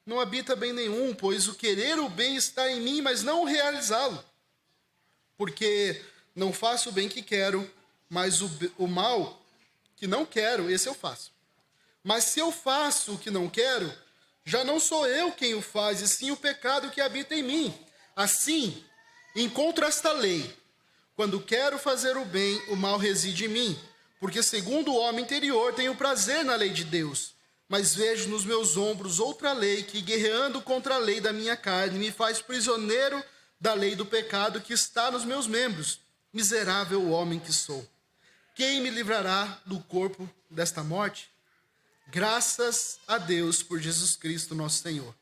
não habita bem nenhum, pois o querer o bem está em mim, mas não o realizá-lo. Porque não faço o bem que quero, mas o mal que não quero, esse eu faço. Mas se eu faço o que não quero, já não sou eu quem o faz, e sim o pecado que habita em mim. Assim, encontro esta lei. Quando quero fazer o bem, o mal reside em mim. Porque segundo o homem interior, tenho prazer na lei de Deus. Mas vejo nos meus ombros outra lei que, guerreando contra a lei da minha carne, me faz prisioneiro da lei do pecado que está nos meus membros. Miserável homem que sou. Quem me livrará do corpo desta morte? Graças a Deus por Jesus Cristo nosso Senhor.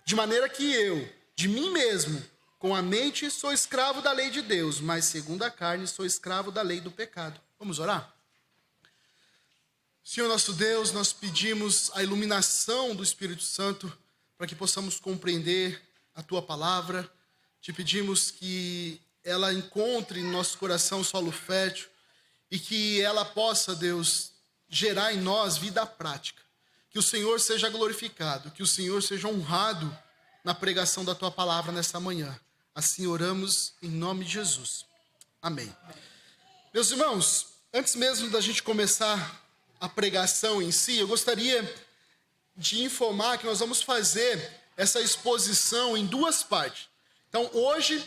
De maneira que eu, de mim mesmo, com a mente sou escravo da lei de Deus, mas segundo a carne sou escravo da lei do pecado. Vamos orar? Senhor nosso Deus, nós pedimos a iluminação do Espírito Santo para que possamos compreender a Tua palavra. Te pedimos que ela encontre em nosso coração solo fértil e que ela possa, Deus, gerar em nós vida prática. Que o Senhor seja glorificado, que o Senhor seja honrado na pregação da Tua palavra nessa manhã. Assim oramos em nome de Jesus. Amém. Meus irmãos, antes mesmo da gente começar a pregação em si, eu gostaria de informar que nós vamos fazer essa exposição em duas partes. Então, hoje,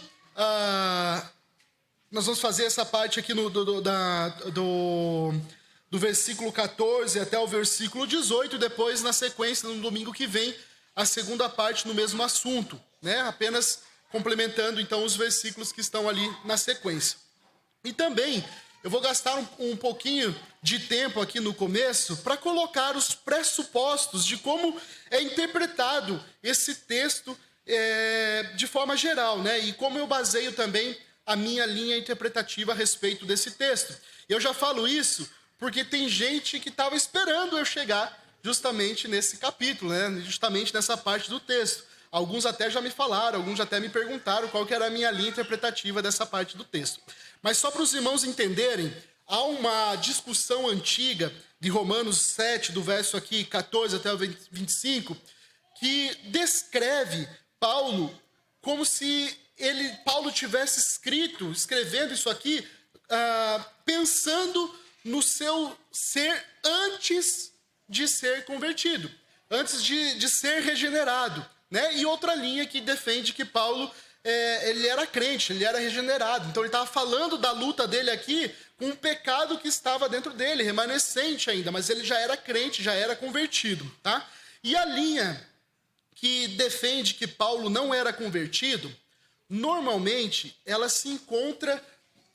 nós vamos fazer essa parte aqui do versículo 14 até o versículo 18, e depois, na sequência, no domingo que vem, a segunda parte no mesmo assunto, né? Apenas complementando, então, os versículos que estão ali na sequência. E também, eu vou gastar um pouquinho de tempo aqui no começo para colocar os pressupostos de como é interpretado esse texto de forma geral, né? E como eu baseio também a minha linha interpretativa a respeito desse texto. Eu já falo isso porque tem gente que estava esperando eu chegar justamente nesse capítulo, né? Justamente nessa parte do texto. Alguns até já me falaram, alguns até me perguntaram qual que era a minha linha interpretativa dessa parte do texto. Mas só para os irmãos entenderem, há uma discussão antiga de Romanos 7, do verso aqui 14 até o 25, que descreve Paulo como se Paulo tivesse escrevendo isso aqui, pensando no seu ser antes de ser convertido, antes de ser regenerado, né? E outra linha que defende que Paulo, ele era crente, ele era regenerado. Então ele estava falando da luta dele aqui com um pecado que estava dentro dele, remanescente ainda, mas ele já era crente, já era convertido, tá? E a linha que defende que Paulo não era convertido, normalmente ela se encontra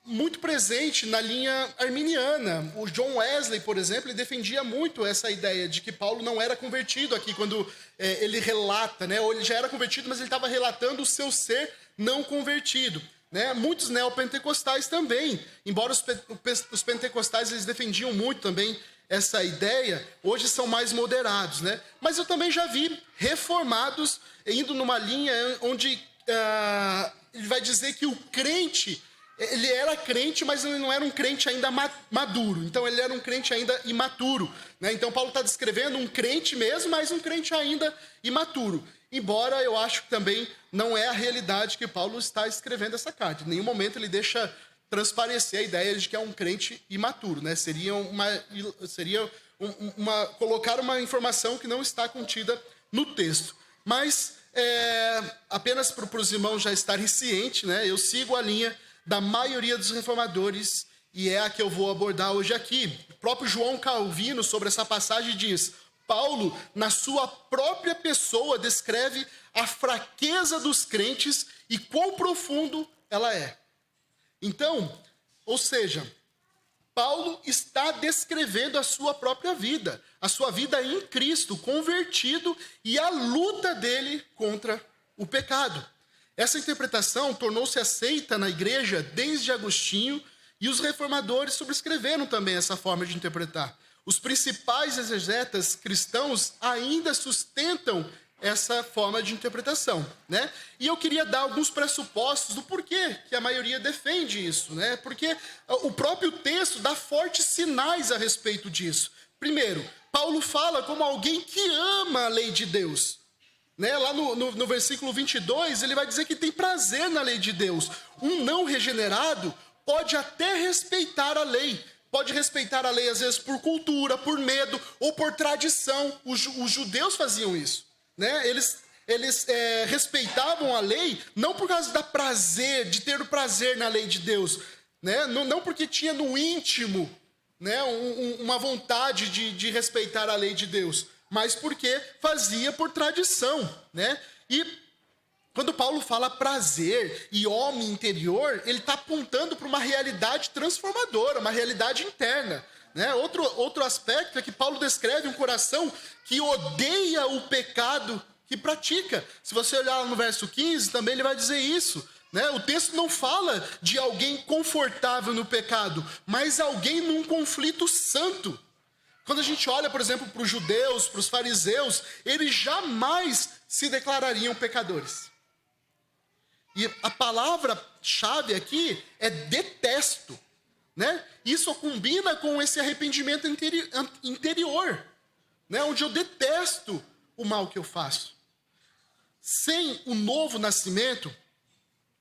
muito presente na linha arminiana. O John Wesley, por exemplo, ele defendia muito essa ideia de que Paulo não era convertido aqui, quando ele relata, né? Ou ele já era convertido, mas ele estava relatando o seu ser não convertido, né? Muitos neopentecostais também, embora os pentecostais eles defendiam muito também essa ideia, hoje são mais moderados, né? Mas eu também já vi reformados indo numa linha onde ele vai dizer que o crente, ele era crente, mas ele não era um crente ainda maduro. Então, ele era um crente ainda imaturo, né? Então, Paulo está descrevendo um crente mesmo, mas um crente ainda imaturo. Embora eu acho que também não é a realidade que Paulo está escrevendo essa carta. Em nenhum momento ele deixa transparecer a ideia de que é um crente imaturo, né? Seria colocar uma informação que não está contida no texto. Mas, apenas para os irmãos já estarem cientes, né? Eu sigo a linha da maioria dos reformadores, e é a que eu vou abordar hoje aqui. O próprio João Calvino, sobre essa passagem, diz: Paulo, na sua própria pessoa, descreve a fraqueza dos crentes e quão profundo ela é. Então, ou seja, Paulo está descrevendo a sua própria vida, a sua vida em Cristo, convertido, e a luta dele contra o pecado. Essa interpretação tornou-se aceita na igreja desde Agostinho, e os reformadores subscreveram também essa forma de interpretar. Os principais exegetas cristãos ainda sustentam essa forma de interpretação, né? E eu queria dar alguns pressupostos do porquê que a maioria defende isso, né? Porque o próprio texto dá fortes sinais a respeito disso. Primeiro, Paulo fala como alguém que ama a lei de Deus. Né? Lá no versículo 22, ele vai dizer que tem prazer na lei de Deus. Um não regenerado pode até respeitar a lei. Pode respeitar a lei, às vezes, por cultura, por medo ou por tradição. Os judeus faziam isso. Né? Eles respeitavam a lei não por causa da prazer, de ter o prazer na lei de Deus. Né? Não porque tinha no íntimo, né, uma vontade de respeitar a lei de Deus, mas porque fazia por tradição, né? E quando Paulo fala prazer e homem interior, ele está apontando para uma realidade transformadora, uma realidade interna, né? Outro aspecto é que Paulo descreve um coração que odeia o pecado que pratica. Se você olhar no verso 15, também ele vai dizer isso. Né? O texto não fala de alguém confortável no pecado, mas alguém num conflito santo. Quando a gente olha, por exemplo, para os judeus, para os fariseus, eles jamais se declarariam pecadores. E a palavra-chave aqui é detesto. Né? Isso combina com esse arrependimento interior, né? Onde eu detesto o mal que eu faço. Sem o novo nascimento,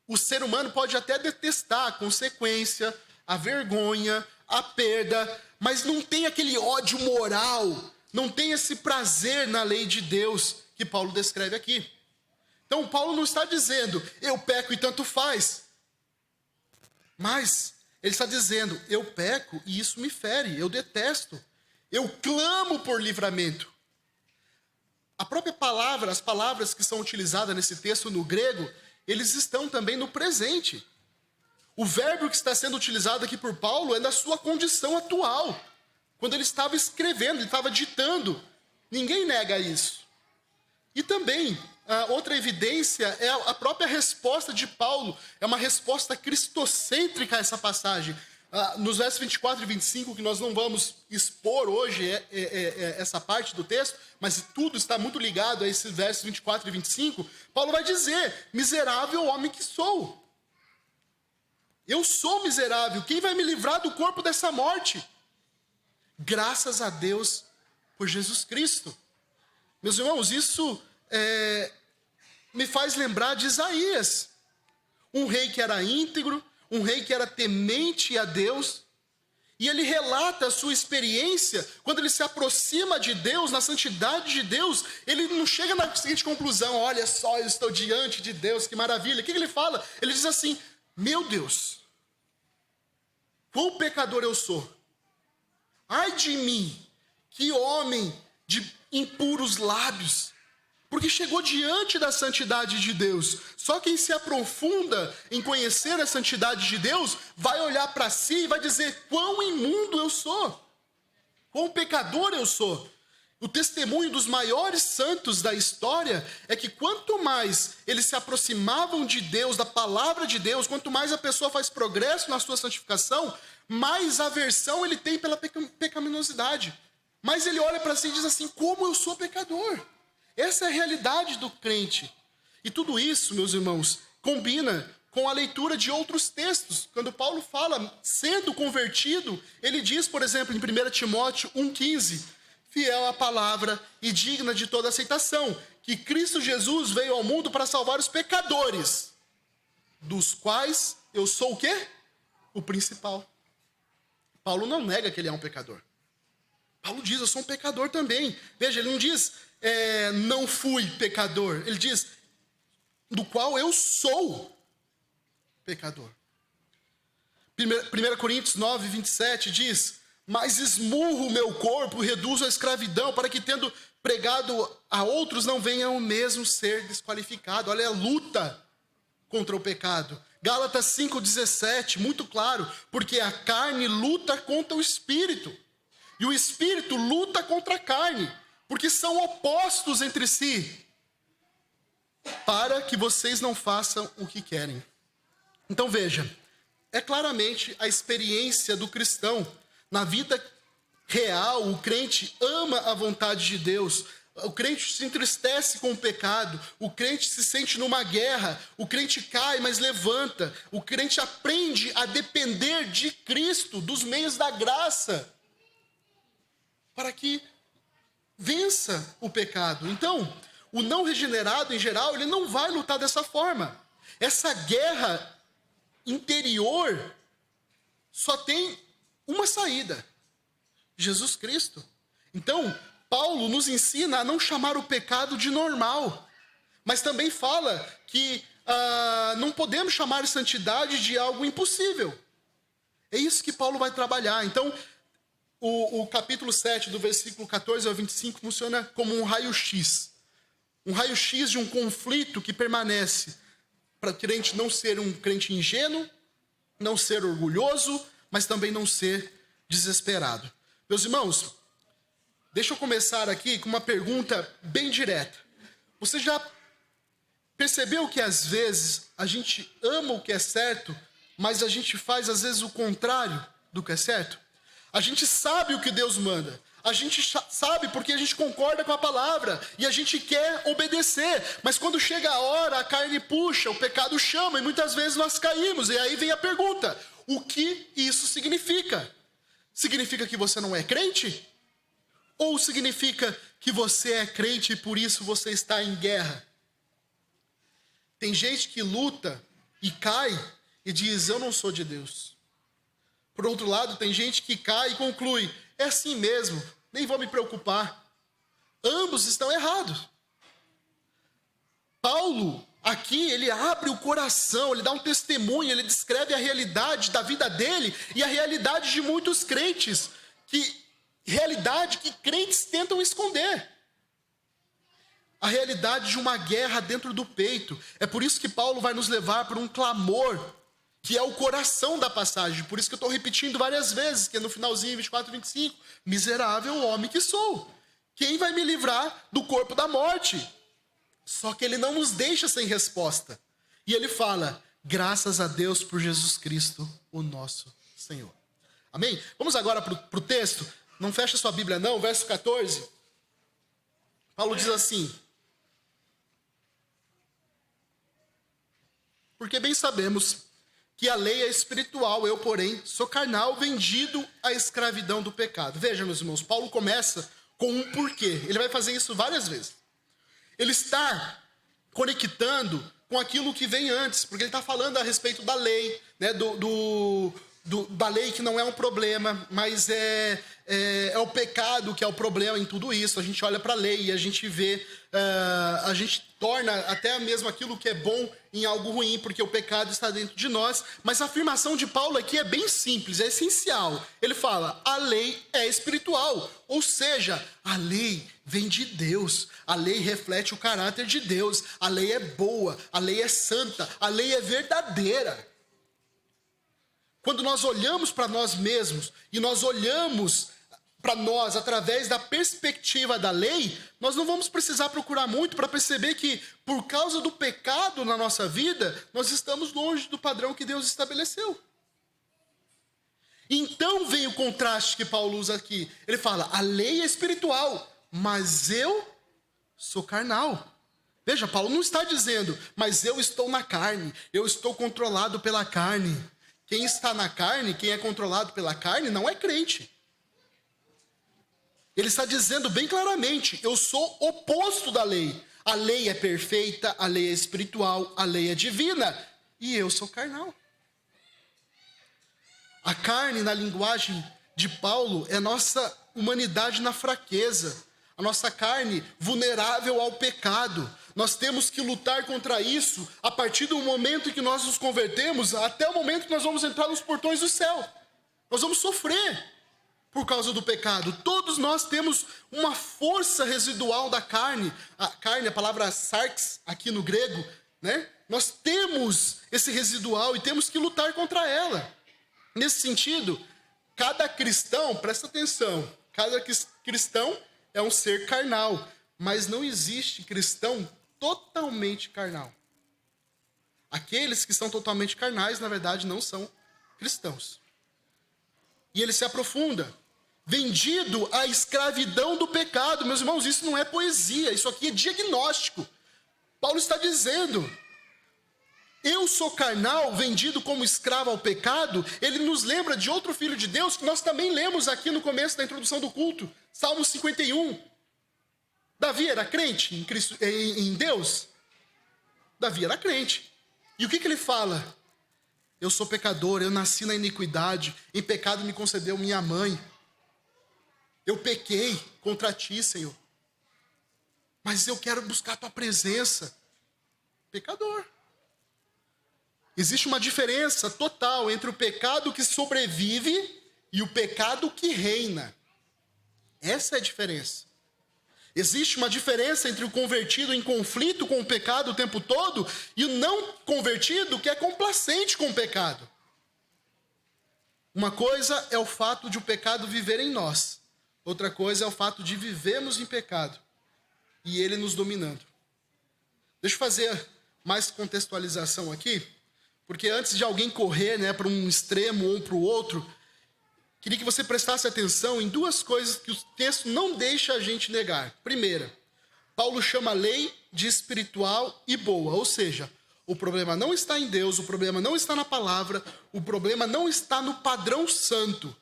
o ser humano pode até detestar a consequência, a vergonha, a perda, mas não tem aquele ódio moral, não tem esse prazer na lei de Deus que Paulo descreve aqui. Então, Paulo não está dizendo, eu peco e tanto faz. Mas ele está dizendo, eu peco e isso me fere, eu detesto. Eu clamo por livramento. A própria palavra, as palavras que são utilizadas nesse texto no grego, eles estão também no presente. O verbo que está sendo utilizado aqui por Paulo é da sua condição atual. Quando ele estava escrevendo, ele estava ditando. Ninguém nega isso. E também, outra evidência é a própria resposta de Paulo. É uma resposta cristocêntrica a essa passagem. Nos versos 24 e 25, que nós não vamos expor hoje essa parte do texto, mas tudo está muito ligado a esses versos 24 e 25, Paulo vai dizer, miserável homem que sou. Eu sou miserável, quem vai me livrar do corpo dessa morte? Graças a Deus por Jesus Cristo. Meus irmãos, isso me faz lembrar de Isaías, um rei que era íntegro, um rei que era temente a Deus, e ele relata a sua experiência, quando ele se aproxima de Deus, na santidade de Deus, ele não chega na seguinte conclusão, olha só, eu estou diante de Deus, que maravilha. O que ele fala? Ele diz assim, meu Deus, quão pecador eu sou. Ai de mim, que homem de impuros lábios. Porque chegou diante da santidade de Deus. Só quem se aprofunda em conhecer a santidade de Deus vai olhar para si e vai dizer, quão imundo eu sou. Quão pecador eu sou. O testemunho dos maiores santos da história é que quanto mais eles se aproximavam de Deus, da palavra de Deus, quanto mais a pessoa faz progresso na sua santificação, mais aversão ele tem pela pecaminosidade. Mas ele olha para si e diz assim, como eu sou pecador. Essa é a realidade do crente. E tudo isso, meus irmãos, combina com a leitura de outros textos. Quando Paulo fala, sendo convertido, ele diz, por exemplo, em 1 Timóteo 1,15, fiel à palavra e digna de toda aceitação, que Cristo Jesus veio ao mundo para salvar os pecadores, dos quais eu sou o quê? O principal. Paulo não nega que ele é um pecador. Paulo diz, eu sou um pecador também. Veja, ele não diz, não fui pecador. Ele diz, do qual eu sou pecador. 1 Coríntios 9, 27 diz, mas esmurro o meu corpo, reduzo a escravidão, para que tendo pregado a outros não venham mesmo ser desqualificado. Olha a luta contra o pecado. Gálatas 5,17, muito claro, porque a carne luta contra o espírito, e o espírito luta contra a carne, porque são opostos entre si, para que vocês não façam o que querem. Então veja, é claramente a experiência do cristão. Na vida real, o crente ama a vontade de Deus, o crente se entristece com o pecado, o crente se sente numa guerra, o crente cai, mas levanta, o crente aprende a depender de Cristo, dos meios da graça, para que vença o pecado. Então, o não regenerado, em geral, ele não vai lutar dessa forma. Essa guerra interior só tem uma saída: Jesus Cristo. Então, Paulo nos ensina a não chamar o pecado de normal, mas também fala que não podemos chamar santidade de algo impossível. É isso que Paulo vai trabalhar. Então, o capítulo 7, do versículo 14 ao 25, funciona como um raio-x. Um raio-x de um conflito que permanece para o crente não ser um crente ingênuo, não ser orgulhoso, mas também não ser desesperado. Meus irmãos, deixa eu começar aqui com uma pergunta bem direta. Você já percebeu que às vezes a gente ama o que é certo, mas a gente faz às vezes o contrário do que é certo? A gente sabe o que Deus manda, a gente sabe porque a gente concorda com a palavra e a gente quer obedecer, mas quando chega a hora, a carne puxa, o pecado chama e muitas vezes nós caímos. E aí vem a pergunta: o que isso significa? Significa que você não é crente? Ou significa que você é crente e por isso você está em guerra? Tem gente que luta e cai e diz: eu não sou de Deus. Por outro lado, tem gente que cai e conclui: é assim mesmo, nem vou me preocupar. Ambos estão errados. Paulo, aqui, ele abre o coração, ele dá um testemunho, ele descreve a realidade da vida dele e a realidade de muitos crentes, realidade que crentes tentam esconder. A realidade de uma guerra dentro do peito. É por isso que Paulo vai nos levar para um clamor, que é o coração da passagem. Por isso que eu estou repetindo várias vezes, que é no finalzinho, 24 e 25, miserável homem que sou, quem vai me livrar do corpo da morte? Só que ele não nos deixa sem resposta. E ele fala: graças a Deus por Jesus Cristo, o nosso Senhor. Amém? Vamos agora para o texto. Não fecha sua Bíblia não, verso 14. Paulo diz assim: porque bem sabemos que a lei é espiritual, eu, porém, sou carnal, vendido à escravidão do pecado. Veja, meus irmãos, Paulo começa com um porquê. Ele vai fazer isso várias vezes. Ele está conectando com aquilo que vem antes, porque ele está falando a respeito da lei, né, da lei que não é um problema, mas é o pecado que é o problema em tudo isso. A gente olha para a lei e a gente vê, a gente torna até mesmo aquilo que é bom em algo ruim, porque o pecado está dentro de nós. Mas a afirmação de Paulo aqui é bem simples, é essencial. Ele fala: a lei é espiritual, ou seja, a lei vem de Deus, a lei reflete o caráter de Deus, a lei é boa, a lei é santa, a lei é verdadeira. Quando nós olhamos para nós mesmos e nós olhamos para nós através da perspectiva da lei, nós não vamos precisar procurar muito para perceber que, por causa do pecado na nossa vida, nós estamos longe do padrão que Deus estabeleceu. Então vem o contraste que Paulo usa aqui. Ele fala: a lei é espiritual, mas eu sou carnal. Veja, Paulo não está dizendo: mas eu estou na carne, eu estou controlado pela carne. Quem está na carne, quem é controlado pela carne, não é crente. Ele está dizendo bem claramente: eu sou oposto da lei. A lei é perfeita, a lei é espiritual, a lei é divina, e eu sou carnal. A carne, na linguagem de Paulo, é nossa humanidade na fraqueza, a nossa carne vulnerável ao pecado. Nós temos que lutar contra isso a partir do momento em que nós nos convertemos, até o momento que nós vamos entrar nos portões do céu. Nós vamos sofrer por causa do pecado. Todos nós temos uma força residual da carne. A carne, a palavra sarx, aqui no grego, né? Nós temos esse residual e temos que lutar contra ela. Nesse sentido, cada cristão, presta atenção, cada cristão é um ser carnal, mas não existe cristão totalmente carnal. Aqueles que são totalmente carnais, na verdade, não são cristãos. E ele se aprofunda: vendido à escravidão do pecado. Meus irmãos, isso não é poesia, isso aqui é diagnóstico. Paulo está dizendo: eu sou carnal, vendido como escravo ao pecado. Ele nos lembra de outro filho de Deus, que nós também lemos aqui no começo da introdução do culto, Salmo 51. Davi era crente em Cristo, em Deus? Davi era crente. E o que ele fala? Eu sou pecador, eu nasci na iniquidade, em pecado me concedeu minha mãe. Eu pequei contra ti, Senhor. Mas eu quero buscar a tua presença. Pecador. Existe uma diferença total entre o pecado que sobrevive e o pecado que reina. Essa é a diferença. Existe uma diferença entre o convertido em conflito com o pecado o tempo todo e o não convertido que é complacente com o pecado. Uma coisa é o fato de o pecado viver em nós. Outra coisa é o fato de vivermos em pecado e ele nos dominando. Deixa eu fazer mais contextualização aqui, porque antes de alguém correr, né, para um extremo ou para o outro, queria que você prestasse atenção em duas coisas que o texto não deixa a gente negar. Primeira, Paulo chama a lei de espiritual e boa, ou seja, o problema não está em Deus, o problema não está na palavra, o problema não está no padrão santo.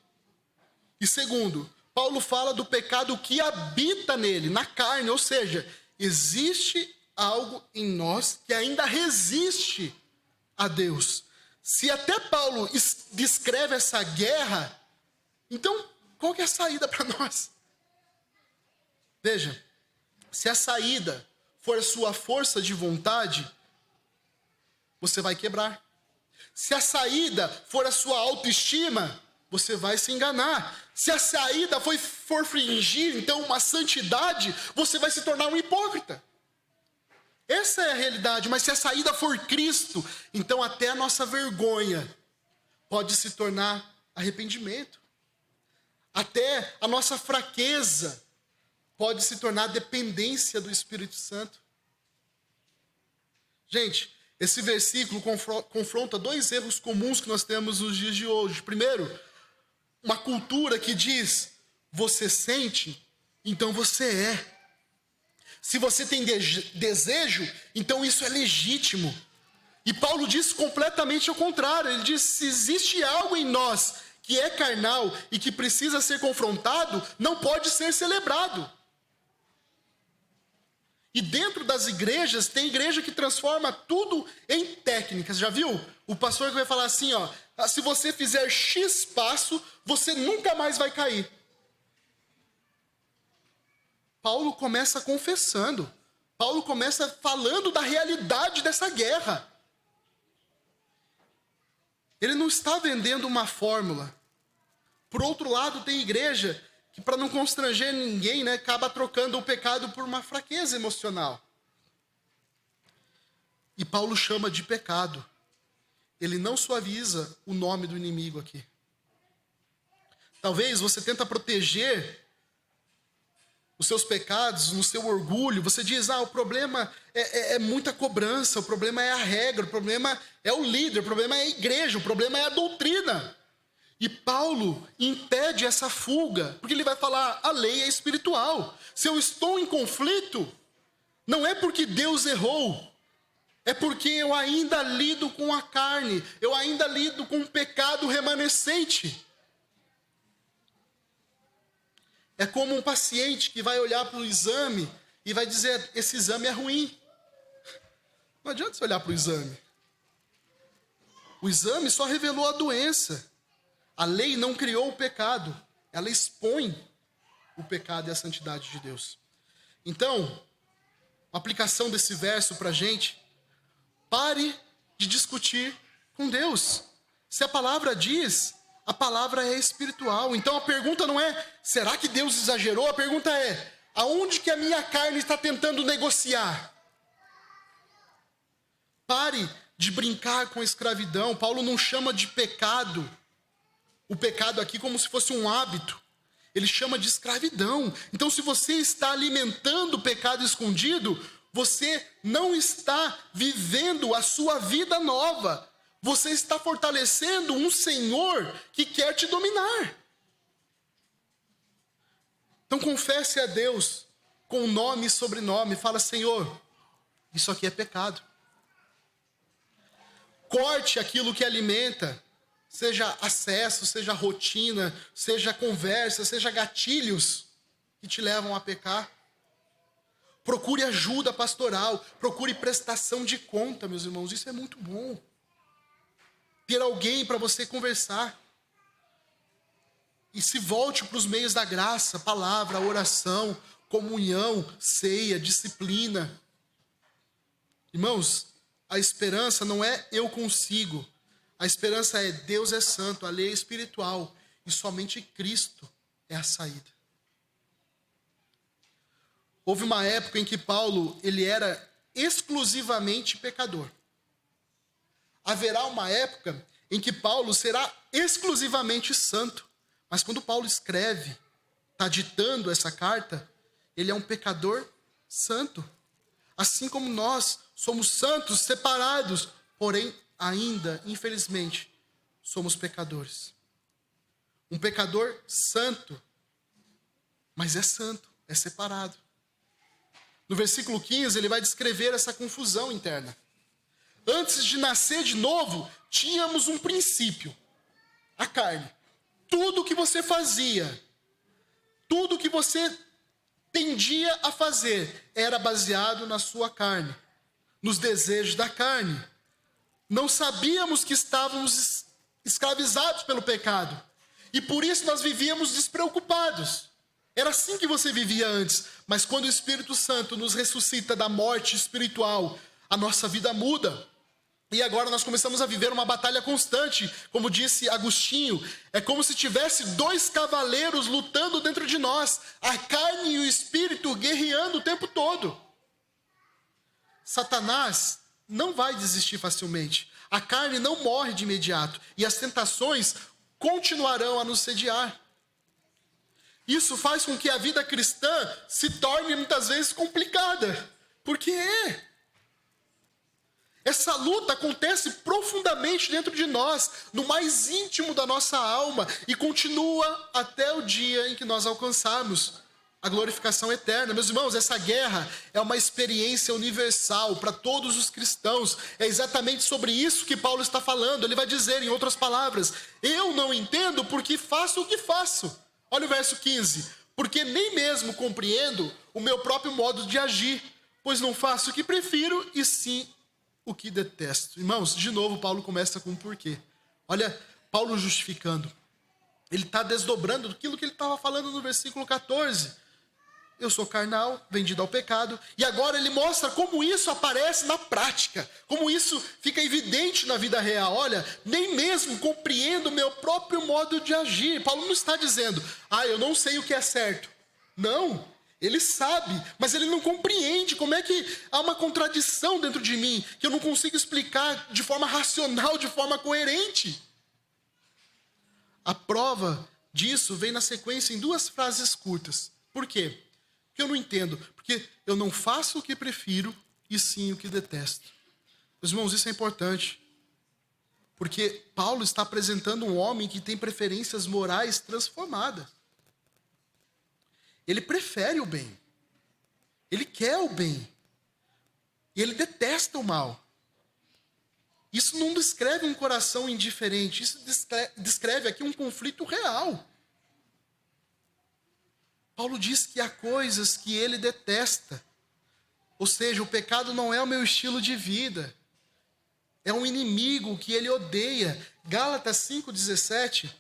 E segundo, Paulo fala do pecado que habita nele, na carne, ou seja, existe algo em nós que ainda resiste a Deus. Se até Paulo descreve essa guerra, então qual que é a saída para nós? Veja, se a saída for a sua força de vontade, você vai quebrar. Se a saída for a sua autoestima, você vai se enganar. Se a saída for fingir, então, uma santidade, você vai se tornar um hipócrita. Essa é a realidade, mas se a saída for Cristo, então até a nossa vergonha pode se tornar arrependimento. Até a nossa fraqueza pode se tornar dependência do Espírito Santo. Gente, esse versículo confronta dois erros comuns que nós temos nos dias de hoje. Primeiro, uma cultura que diz, você sente, então você é. Se você tem desejo, então isso é legítimo. E Paulo diz completamente ao contrário. Ele diz, se existe algo em nós que é carnal e que precisa ser confrontado, não pode ser celebrado. E dentro das igrejas, tem igreja que transforma tudo em técnicas. Já viu? O pastor que vai falar assim, ó, se você fizer X passo, você nunca mais vai cair. Paulo começa confessando. Paulo começa falando da realidade dessa guerra. Ele não está vendendo uma fórmula. Por outro lado, tem igreja que, para não constranger ninguém, né, acaba trocando o pecado por uma fraqueza emocional. E Paulo chama de pecado. Ele não suaviza o nome do inimigo aqui. Talvez você tenta proteger os seus pecados no seu orgulho. Você diz, o problema é muita cobrança, o problema é a regra, o problema é o líder, o problema é a igreja, o problema é a doutrina. E Paulo impede essa fuga, porque ele vai falar, a lei é espiritual. Se eu estou em conflito, não é porque Deus errou, é porque eu ainda lido com a carne, eu ainda lido com o pecado remanescente. É como um paciente que vai olhar para o exame e vai dizer, esse exame é ruim. Não adianta você olhar para o exame. O exame só revelou a doença. A lei não criou o pecado. Ela expõe o pecado e a santidade de Deus. Então, a aplicação desse verso para a gente, pare de discutir com Deus. Se a palavra diz, a palavra é espiritual. Então a pergunta não é, será que Deus exagerou? A pergunta é, aonde que a minha carne está tentando negociar? Pare de brincar com a escravidão. Paulo não chama de pecado o pecado aqui como se fosse um hábito. Ele chama de escravidão. Então, se você está alimentando o pecado escondido, você não está vivendo a sua vida nova. Você está fortalecendo um Senhor que quer te dominar. Então, confesse a Deus com nome e sobrenome. Fala, Senhor, isso aqui é pecado. Corte aquilo que alimenta. Seja acesso, seja rotina, seja conversa, seja gatilhos que te levam a pecar. Procure ajuda pastoral, procure prestação de conta, meus irmãos. Isso é muito bom. Ter alguém para você conversar. E se volte para os meios da graça, palavra, oração, comunhão, ceia, disciplina. Irmãos, a esperança não é eu consigo. A esperança é Deus é santo, a lei é espiritual. E somente Cristo é a saída. Houve uma época em que Paulo ele era exclusivamente pecador. Haverá uma época em que Paulo será exclusivamente santo. Mas quando Paulo escreve, está ditando essa carta, ele é um pecador santo. Assim como nós somos santos, separados, porém ainda, infelizmente, somos pecadores. Um pecador santo, mas é santo, é separado. No versículo 15, ele vai descrever essa confusão interna. Antes de nascer de novo, tínhamos um princípio, a carne. Tudo que você fazia, tudo que você tendia a fazer, era baseado na sua carne, nos desejos da carne. Não sabíamos que estávamos escravizados pelo pecado. E por isso nós vivíamos despreocupados. Era assim que você vivia antes. Mas quando o Espírito Santo nos ressuscita da morte espiritual, a nossa vida muda. E agora nós começamos a viver uma batalha constante. Como disse Agostinho, é como se tivesse dois cavaleiros lutando dentro de nós. A carne e o espírito guerreando o tempo todo. Satanás não vai desistir facilmente. A carne não morre de imediato. E as tentações continuarão a nos sediar. Isso faz com que a vida cristã se torne muitas vezes complicada. Porque essa luta acontece profundamente dentro de nós, no mais íntimo da nossa alma, e continua até o dia em que nós alcançarmos a glorificação eterna. Meus irmãos, essa guerra é uma experiência universal para todos os cristãos. É exatamente sobre isso que Paulo está falando. Ele vai dizer, em outras palavras, eu não entendo porque faço o que faço. Olha o verso 15. Porque nem mesmo compreendo o meu próprio modo de agir, pois não faço o que prefiro, e sim o que detesto. Irmãos, de novo Paulo começa com um porquê. Olha, Paulo justificando. Ele está desdobrando aquilo que ele estava falando no versículo 14. Eu sou carnal, vendido ao pecado. E agora ele mostra como isso aparece na prática. Como isso fica evidente na vida real. Olha, nem mesmo compreendo o meu próprio modo de agir. Paulo não está dizendo, eu não sei o que é certo. Não, ele sabe, mas ele não compreende como é que há uma contradição dentro de mim, que eu não consigo explicar de forma racional, de forma coerente. A prova disso vem na sequência em duas frases curtas. Por quê? Porque eu não entendo. Porque eu não faço o que prefiro, e sim o que detesto. Meus irmãos, isso é importante. Porque Paulo está apresentando um homem que tem preferências morais transformadas. Ele prefere o bem. Ele quer o bem. E ele detesta o mal. Isso não descreve um coração indiferente. Isso descreve aqui um conflito real. Paulo diz que há coisas que ele detesta. Ou seja, o pecado não é o meu estilo de vida. É um inimigo que ele odeia. Gálatas 5,17,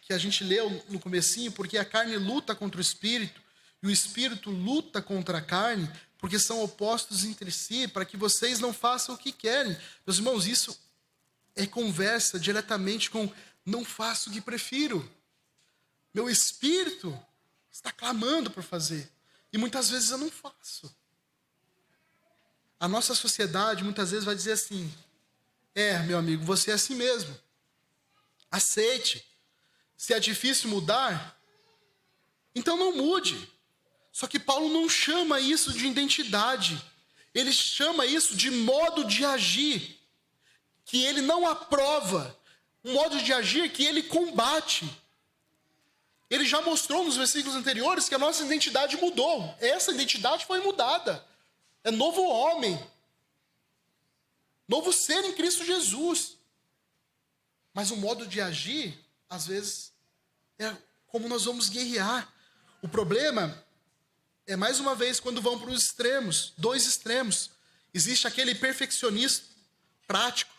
que a gente leu no comecinho, porque a carne luta contra o espírito, e o espírito luta contra a carne, porque são opostos entre si, para que vocês não façam o que querem. Meus irmãos, isso é conversa diretamente com não faço o que prefiro. Meu espírito está clamando por fazer. E muitas vezes eu não faço. A nossa sociedade muitas vezes vai dizer assim, meu amigo, você é assim mesmo. Aceite. Se é difícil mudar, então não mude. Só que Paulo não chama isso de identidade. Ele chama isso de modo de agir, que ele não aprova. Um modo de agir que ele combate. Ele já mostrou nos versículos anteriores que a nossa identidade mudou. Essa identidade foi mudada. É novo homem. Novo ser em Cristo Jesus. Mas o modo de agir, às vezes, é como nós vamos guerrear. O problema é mais uma vez quando vão para os extremos, dois extremos. Existe aquele perfeccionismo prático.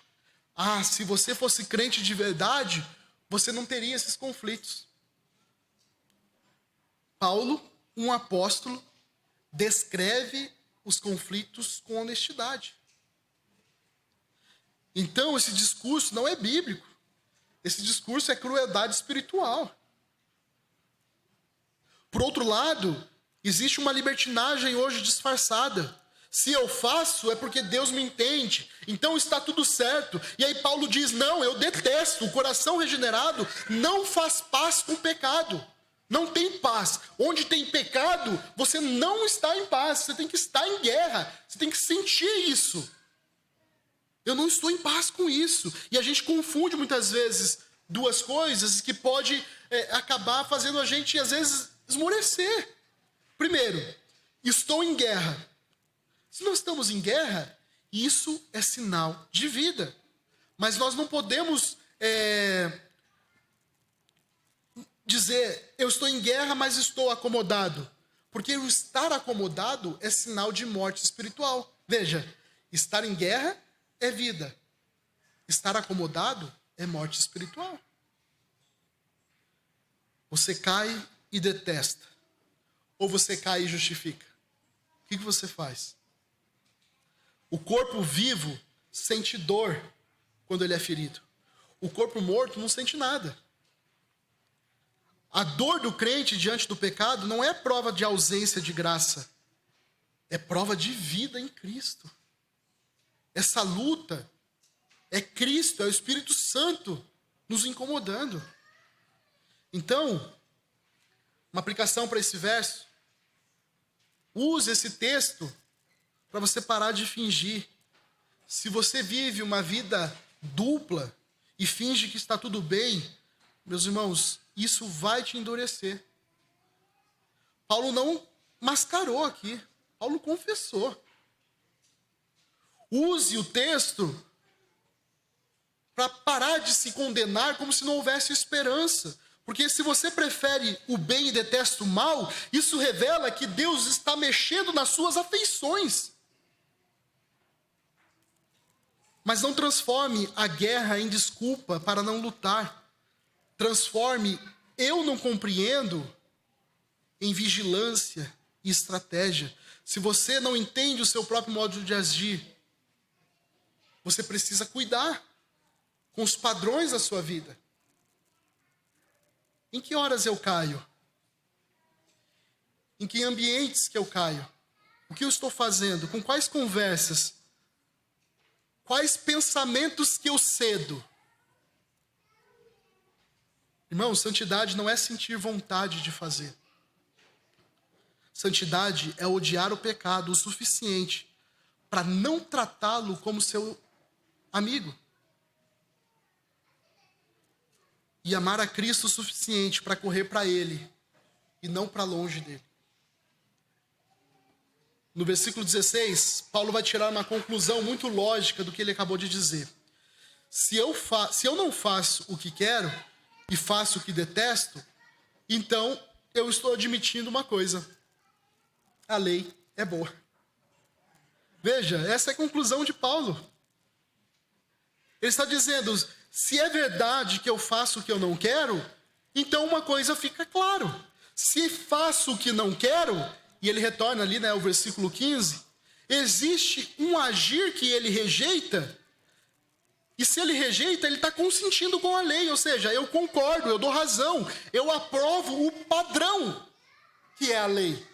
Ah, se você fosse crente de verdade, você não teria esses conflitos. Paulo, um apóstolo, descreve os conflitos com honestidade. Então, esse discurso não é bíblico. Esse discurso é crueldade espiritual. Por outro lado, existe uma libertinagem hoje disfarçada. Se eu faço, é porque Deus me entende. Então está tudo certo. E aí Paulo diz, não, eu detesto. O coração regenerado não faz paz com o pecado. Não tem paz. Onde tem pecado, você não está em paz. Você tem que estar em guerra. Você tem que sentir isso. Eu não estou em paz com isso. E a gente confunde muitas vezes duas coisas que pode acabar fazendo a gente, às vezes, esmorecer. Primeiro, estou em guerra. Se nós estamos em guerra, isso é sinal de vida. Mas nós não podemos dizer, eu estou em guerra, mas estou acomodado. Porque o estar acomodado é sinal de morte espiritual. Veja, estar em guerra é vida. Estar acomodado é morte espiritual. Você cai e detesta. Ou você cai e justifica. O que você faz? O corpo vivo sente dor quando ele é ferido. O corpo morto não sente nada. A dor do crente diante do pecado não é prova de ausência de graça. É prova de vida em Cristo. Essa luta é Cristo, é o Espírito Santo nos incomodando. Então, uma aplicação para esse verso. Use esse texto para você parar de fingir. Se você vive uma vida dupla e finge que está tudo bem, meus irmãos, isso vai te endurecer. Paulo não mascarou aqui. Paulo confessou. Use o texto para parar de se condenar como se não houvesse esperança. Porque se você prefere o bem e detesta o mal, isso revela que Deus está mexendo nas suas afeições. Mas não transforme a guerra em desculpa para não lutar. Transforme eu não compreendo em vigilância e estratégia. Se você não entende o seu próprio modo de agir, você precisa cuidar com os padrões da sua vida. Em que horas eu caio? Em que ambientes que eu caio? O que eu estou fazendo? Com quais conversas? Quais pensamentos que eu cedo? Irmão, santidade não é sentir vontade de fazer. Santidade é odiar o pecado o suficiente para não tratá-lo como seu amigo. E amar a Cristo o suficiente para correr para Ele e não para longe dele. No versículo 16, Paulo vai tirar uma conclusão muito lógica do que ele acabou de dizer. Se eu não faço o que quero e faço o que detesto, então eu estou admitindo uma coisa. A lei é boa. Veja, essa é a conclusão de Paulo. Ele está dizendo, se é verdade que eu faço o que eu não quero, então uma coisa fica claro. Se faço o que não quero, e ele retorna ali, o versículo 15, existe um agir que ele rejeita, e se ele rejeita, ele está consentindo com a lei, ou seja, eu concordo, eu dou razão, eu aprovo o padrão que é a lei.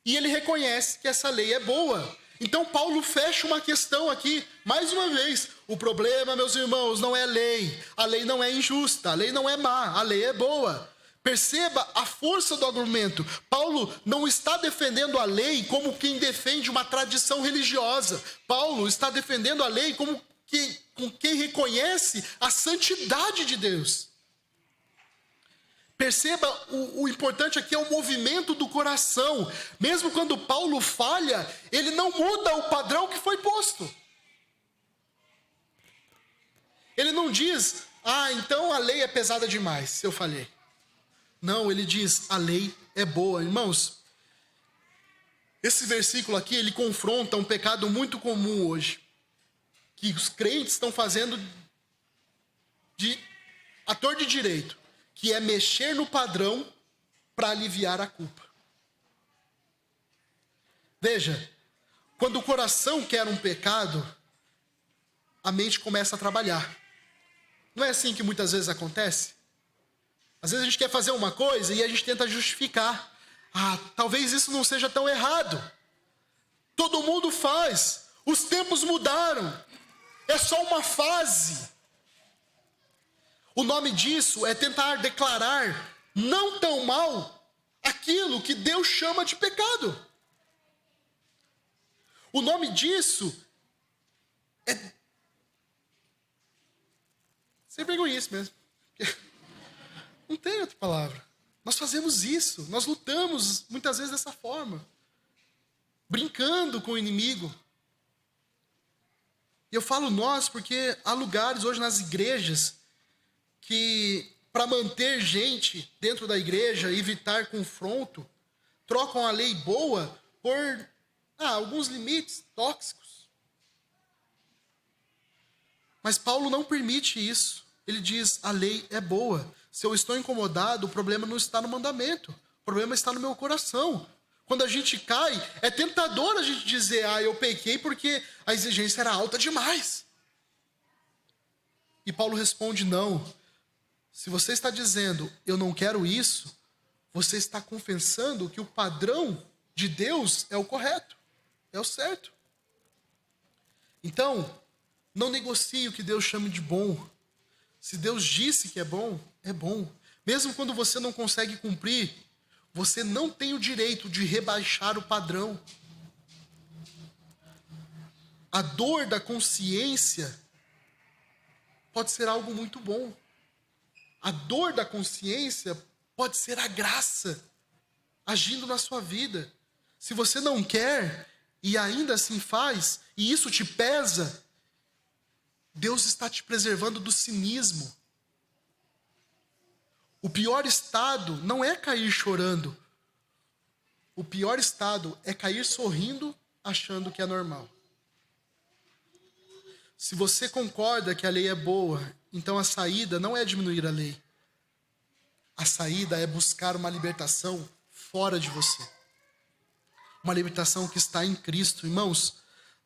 E ele reconhece que essa lei é boa. Então Paulo fecha uma questão aqui, mais uma vez. O problema, meus irmãos, não é lei. A lei não é injusta, a lei não é má, a lei é boa. Perceba a força do argumento. Paulo não está defendendo a lei como quem defende uma tradição religiosa. Paulo está defendendo a lei como quem reconhece a santidade de Deus. Perceba, o importante aqui é o movimento do coração. Mesmo quando Paulo falha, ele não muda o padrão que foi posto. Ele não diz, então a lei é pesada demais, se eu falhei. Não, ele diz, a lei é boa. Irmãos, esse versículo aqui, ele confronta um pecado muito comum hoje, que os crentes estão fazendo de ator de direito, que é mexer no padrão para aliviar a culpa. Veja, quando o coração quer um pecado, a mente começa a trabalhar. Não é assim que muitas vezes acontece? Às vezes a gente quer fazer uma coisa e a gente tenta justificar. Talvez isso não seja tão errado. Todo mundo faz. Os tempos mudaram. É só uma fase. O nome disso é tentar declarar não tão mal aquilo que Deus chama de pecado. O nome disso é sem vergonhice mesmo. Não tem outra palavra. Nós fazemos isso. Nós lutamos muitas vezes dessa forma. Brincando com o inimigo. E eu falo nós porque há lugares hoje nas igrejas que, para manter gente dentro da igreja, evitar confronto, trocam a lei boa por alguns limites tóxicos. Mas Paulo não permite isso. Ele diz, a lei é boa. Se eu estou incomodado, o problema não está no mandamento. O problema está no meu coração. Quando a gente cai, é tentador a gente dizer, eu pequei porque a exigência era alta demais. E Paulo responde, não. Se você está dizendo, eu não quero isso, você está confessando que o padrão de Deus é o correto, é o certo. Então, não negocie o que Deus chama de bom. Se Deus disse que é bom, é bom. Mesmo quando você não consegue cumprir, você não tem o direito de rebaixar o padrão. A dor da consciência pode ser algo muito bom. A dor da consciência pode ser a graça agindo na sua vida. Se você não quer e ainda assim faz, e isso te pesa, Deus está te preservando do cinismo. O pior estado não é cair chorando. O pior estado é cair sorrindo, achando que é normal. Se você concorda que a lei é boa, então a saída não é diminuir a lei. A saída é buscar uma libertação fora de você. Uma libertação que está em Cristo. Irmãos,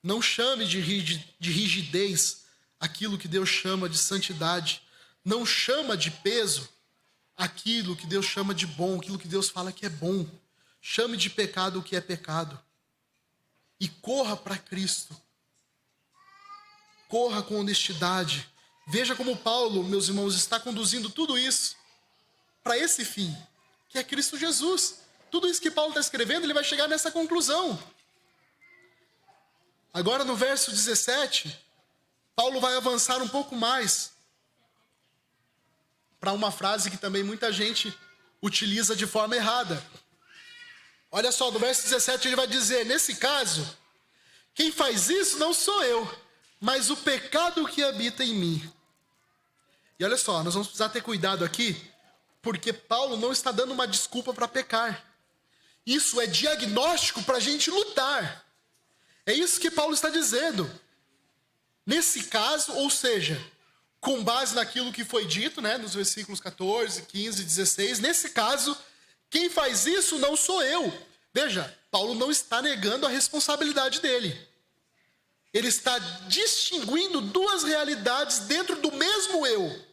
não chame de rigidez aquilo que Deus chama de santidade. Não chama de peso aquilo que Deus chama de bom, aquilo que Deus fala que é bom. Chame de pecado o que é pecado. E corra para Cristo. Corra com honestidade. Veja como Paulo, meus irmãos, está conduzindo tudo isso para esse fim, que é Cristo Jesus. Tudo isso que Paulo está escrevendo, ele vai chegar nessa conclusão. Agora no verso 17, Paulo vai avançar um pouco mais para uma frase que também muita gente utiliza de forma errada. Olha só, no verso 17 ele vai dizer, nesse caso, quem faz isso não sou eu, mas o pecado que habita em mim. E olha só, nós vamos precisar ter cuidado aqui, porque Paulo não está dando uma desculpa para pecar. Isso é diagnóstico para a gente lutar. É isso que Paulo está dizendo. Nesse caso, ou seja, com base naquilo que foi dito, nos versículos 14, 15, 16, nesse caso, quem faz isso não sou eu. Veja, Paulo não está negando a responsabilidade dele. Ele está distinguindo duas realidades dentro do mesmo eu.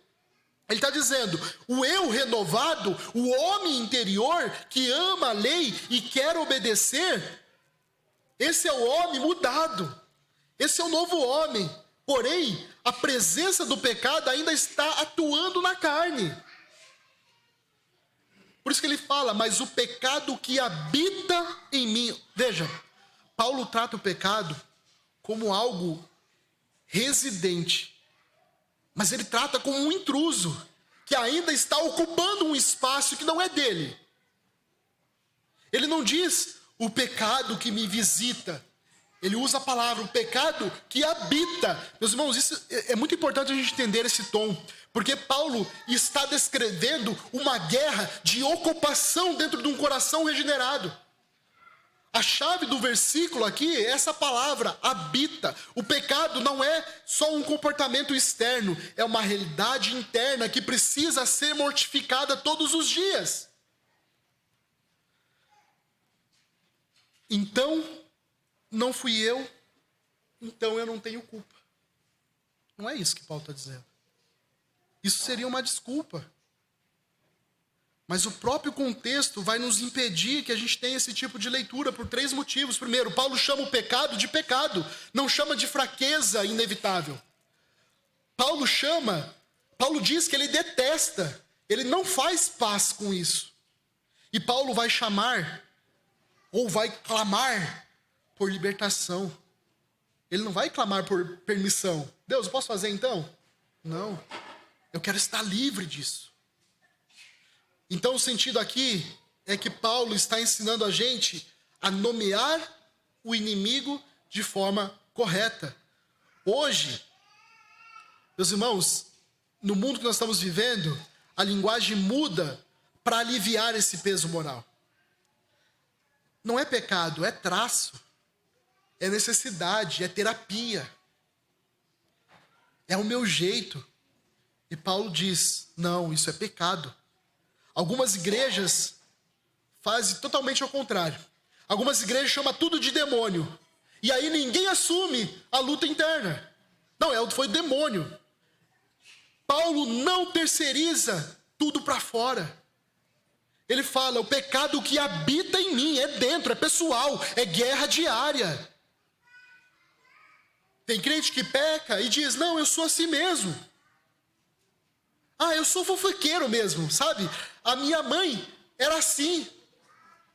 Ele está dizendo, o eu renovado, o homem interior que ama a lei e quer obedecer, esse é o homem mudado. Esse é o novo homem. Porém, a presença do pecado ainda está atuando na carne. Por isso que ele fala, mas o pecado que habita em mim. Veja, Paulo trata o pecado como algo residente. Mas ele trata como um intruso, que ainda está ocupando um espaço que não é dele. Ele não diz o pecado que me visita. Ele usa a palavra, o pecado que habita. Meus irmãos, isso é muito importante a gente entender esse tom. Porque Paulo está descrevendo uma guerra de ocupação dentro de um coração regenerado. A chave do versículo aqui é essa palavra, habita. O pecado não é só um comportamento externo, é uma realidade interna que precisa ser mortificada todos os dias. Então, não fui eu, então eu não tenho culpa. Não é isso que Paulo está dizendo. Isso seria uma desculpa. Mas o próprio contexto vai nos impedir que a gente tenha esse tipo de leitura por 3 motivos. Primeiro, Paulo chama o pecado de pecado, não chama de fraqueza inevitável. Paulo diz que ele detesta, ele não faz paz com isso. E Paulo vai chamar, ou vai clamar por libertação. Ele não vai clamar por permissão. Deus, eu posso fazer então? Não. Eu quero estar livre disso. Então o sentido aqui é que Paulo está ensinando a gente a nomear o inimigo de forma correta. Hoje, meus irmãos, no mundo que nós estamos vivendo, a linguagem muda para aliviar esse peso moral. Não é pecado, é traço, é necessidade, é terapia. É o meu jeito. E Paulo diz, não, isso é pecado. Algumas igrejas fazem totalmente ao contrário. Algumas igrejas chamam tudo de demônio. E aí ninguém assume a luta interna. Não, foi demônio. Paulo não terceiriza tudo para fora. Ele fala, o pecado que habita em mim é dentro, é pessoal, é guerra diária. Tem crente que peca e diz, não, eu sou assim mesmo. Eu sou fofoqueiro mesmo, sabe? A minha mãe era assim.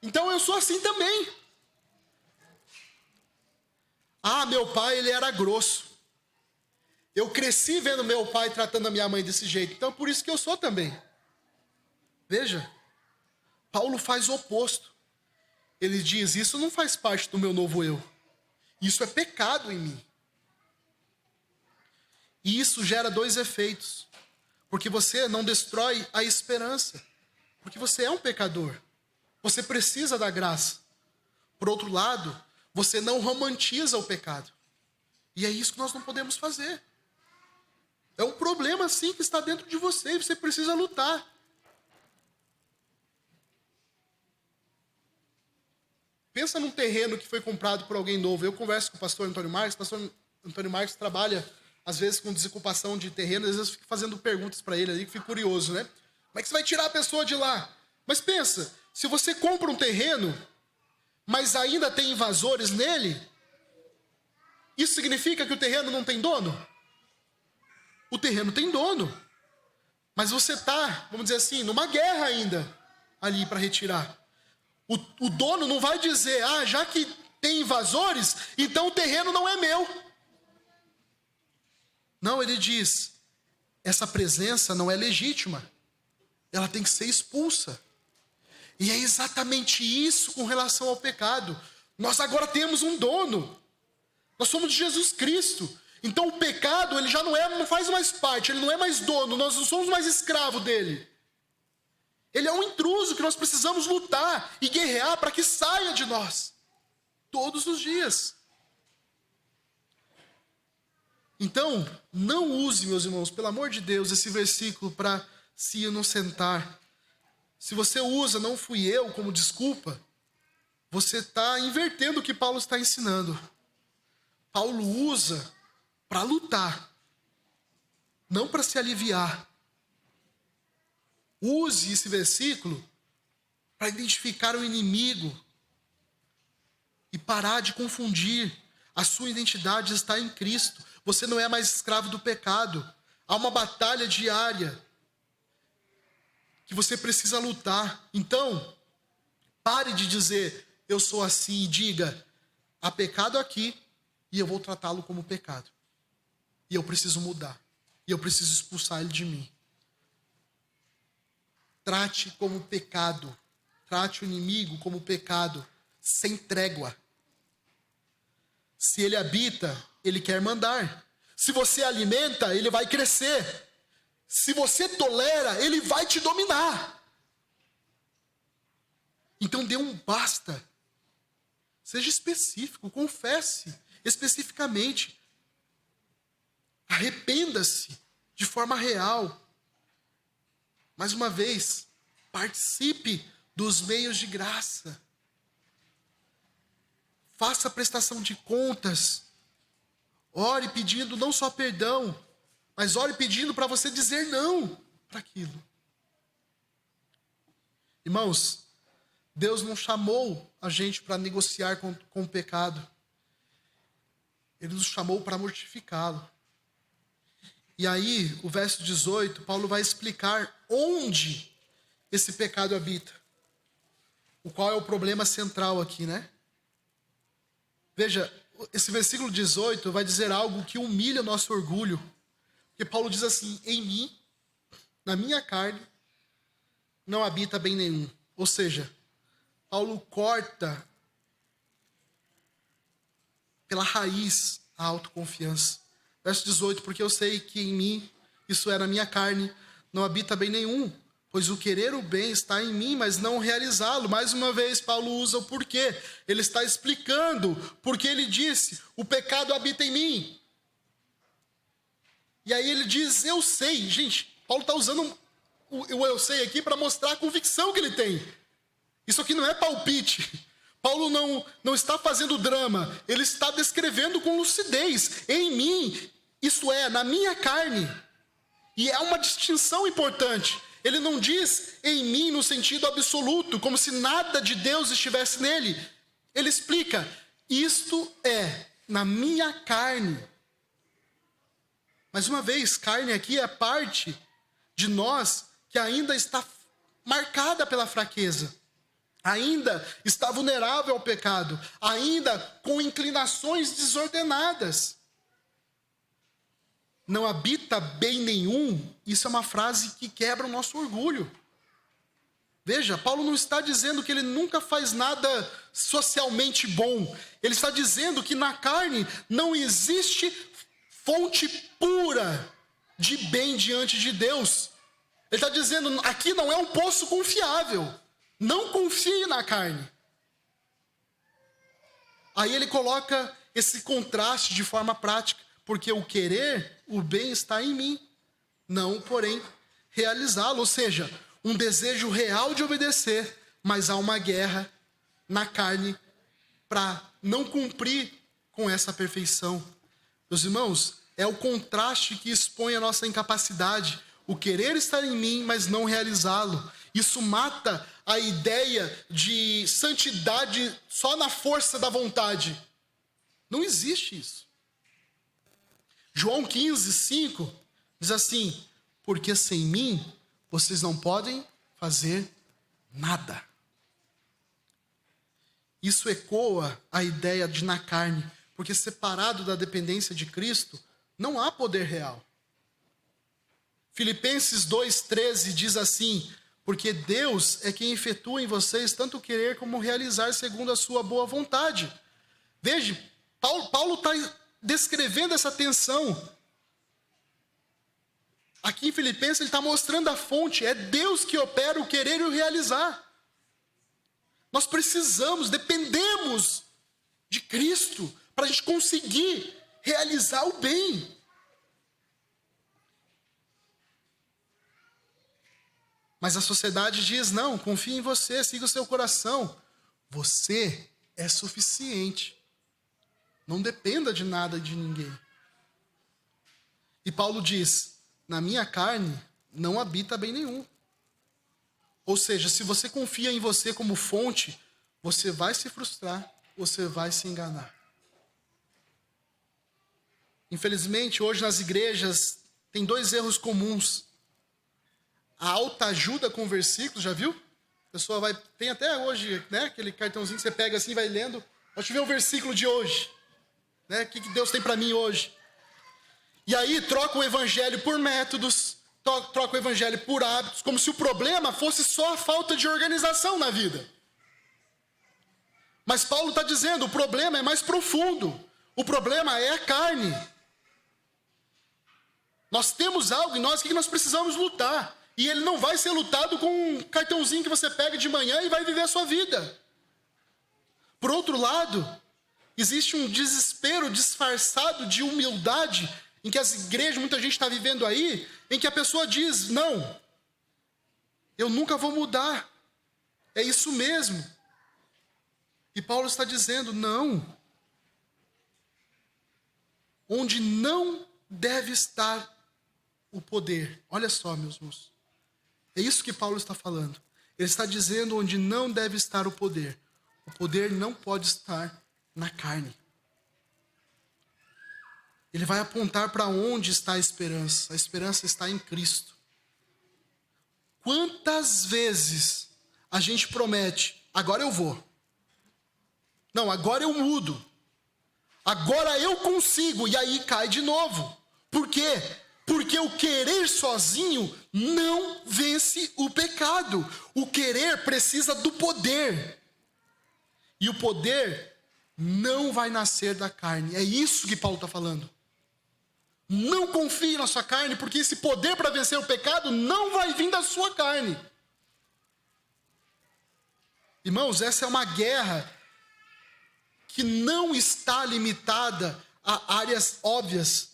Então eu sou assim também. Meu pai, ele era grosso. Eu cresci vendo meu pai tratando a minha mãe desse jeito. Então por isso que eu sou também. Veja, Paulo faz o oposto. Ele diz, isso não faz parte do meu novo eu. Isso é pecado em mim. E isso gera 2 efeitos. Porque você não destrói a esperança. Porque você é um pecador. Você precisa da graça. Por outro lado, você não romantiza o pecado. E é isso que nós não podemos fazer. É um problema, sim, que está dentro de você e você precisa lutar. Pensa num terreno que foi comprado por alguém novo. Eu converso com o pastor Antônio Marques. O pastor Antônio Marques trabalha, às vezes, com desocupação de terreno. Às vezes eu fico fazendo perguntas para ele ali, que fico curioso, né? Como é que você vai tirar a pessoa de lá? Mas pensa, se você compra um terreno, mas ainda tem invasores nele, isso significa que o terreno não tem dono? O terreno tem dono. Mas você está, vamos dizer assim, numa guerra ainda ali para retirar. O dono não vai dizer, já que tem invasores, então o terreno não é meu. Não, ele diz, essa presença não é legítima. Ela tem que ser expulsa. E é exatamente isso com relação ao pecado. Nós agora temos um dono. Nós somos de Jesus Cristo. Então o pecado, ele já não faz mais parte, ele não é mais dono, nós não somos mais escravos dele. Ele é um intruso que nós precisamos lutar e guerrear para que saia de nós. Todos os dias. Então, não use, meus irmãos, pelo amor de Deus, esse versículo para se inocentar. Se você usa, não fui eu, como desculpa, você está invertendo o que Paulo está ensinando. Paulo usa para lutar, não para se aliviar. Use esse versículo para identificar o inimigo e parar de confundir. A sua identidade está em Cristo. Você não é mais escravo do pecado. Há uma batalha diária que você precisa lutar. Então, pare de dizer, eu sou assim, e diga, há pecado aqui e eu vou tratá-lo como pecado. E eu preciso mudar. E eu preciso expulsar ele de mim. Trate como pecado. Trate o inimigo como pecado. Sem trégua. Se ele habita, ele quer mandar. Se você alimenta, ele vai crescer. Se você tolera, ele vai te dominar. Então dê um basta. Seja específico, confesse especificamente. Arrependa-se de forma real. Mais uma vez, participe dos meios de graça. Faça a prestação de contas. Ore pedindo não só perdão, mas ore pedindo para você dizer não para aquilo. Irmãos, Deus não chamou a gente para negociar com o pecado. Ele nos chamou para mortificá-lo. E aí, o verso 18, Paulo vai explicar onde esse pecado habita. O qual é o problema central aqui, né? Veja, esse versículo 18 vai dizer algo que humilha o nosso orgulho. Porque Paulo diz assim: em mim, na minha carne, não habita bem nenhum. Ou seja, Paulo corta pela raiz a autoconfiança. Verso 18, porque eu sei que em mim, isso é na minha carne, não habita bem nenhum. Pois o querer o bem está em mim, mas não realizá-lo. Mais uma vez, Paulo usa o porquê. Ele está explicando porque ele disse: o pecado habita em mim. E aí ele diz: eu sei. Gente, Paulo está usando o eu sei aqui para mostrar a convicção que ele tem. Isso aqui não é palpite. Paulo não está fazendo drama. Ele está descrevendo com lucidez. Em mim, isso é, na minha carne. E é uma distinção importante. Ele não diz em mim no sentido absoluto, como se nada de Deus estivesse nele. Ele explica: isto é na minha carne. Mais uma vez, carne aqui é parte de nós que ainda está marcada pela fraqueza. Ainda está vulnerável ao pecado. Ainda com inclinações desordenadas. Não habita bem nenhum, isso é uma frase que quebra o nosso orgulho. Veja, Paulo não está dizendo que ele nunca faz nada socialmente bom. Ele está dizendo que na carne não existe fonte pura de bem diante de Deus. Ele está dizendo, aqui não é um poço confiável. Não confie na carne. Aí ele coloca esse contraste de forma prática. Porque o querer, o bem está em mim, não, porém, realizá-lo. Ou seja, um desejo real de obedecer, mas há uma guerra na carne para não cumprir com essa perfeição. Meus irmãos, é o contraste que expõe a nossa incapacidade. O querer estar em mim, mas não realizá-lo. Isso mata a ideia de santidade só na força da vontade. Não existe isso. João 15, 5 diz assim: porque sem mim vocês não podem fazer nada. Isso ecoa a ideia de na carne, porque separado da dependência de Cristo, não há poder real. Filipenses 2,13 diz assim: porque Deus é quem efetua em vocês tanto o querer como o realizar segundo a sua boa vontade. Veja, Paulo está descrevendo essa tensão. Aqui em Filipenses ele está mostrando a fonte. É Deus que opera o querer e o realizar. Nós dependemos de Cristo para a gente conseguir realizar o bem. Mas a sociedade diz: não, confie em você, siga o seu coração. Você é suficiente. Não dependa de nada e de ninguém. E Paulo diz: na minha carne não habita bem nenhum. Ou seja, se você confia em você como fonte, você vai se frustrar, você vai se enganar. Infelizmente, hoje nas igrejas tem dois erros comuns. A autoajuda com versículos, já viu? A pessoa tem até hoje, né, aquele cartãozinho que você pega assim e vai lendo. Deixa eu ver o versículo de hoje. Né? O que Deus tem para mim hoje? E aí troca o evangelho por métodos, troca o evangelho por hábitos, como se o problema fosse só a falta de organização na vida. Mas Paulo está dizendo, o problema é mais profundo. O problema é a carne. Nós temos algo em nós que nós precisamos lutar. E ele não vai ser lutado com um cartãozinho que você pega de manhã e vai viver a sua vida. Por outro lado, existe um desespero disfarçado de humildade em que as igrejas, muita gente está vivendo aí, em que a pessoa diz, não, eu nunca vou mudar. É isso mesmo. E Paulo está dizendo, não. Onde não deve estar o poder. Olha só, meus irmãos. É isso que Paulo está falando. Ele está dizendo onde não deve estar o poder. O poder não pode estar na carne. Ele vai apontar para onde está a esperança. A esperança está em Cristo. Quantas vezes a gente promete, agora eu vou. Não, agora eu mudo. Agora eu consigo. E aí cai de novo. Por quê? Porque o querer sozinho não vence o pecado. O querer precisa do poder. E o poder não vai nascer da carne. É isso que Paulo está falando. Não confie na sua carne, porque esse poder para vencer o pecado não vai vir da sua carne. Irmãos, essa é uma guerra que não está limitada a áreas óbvias.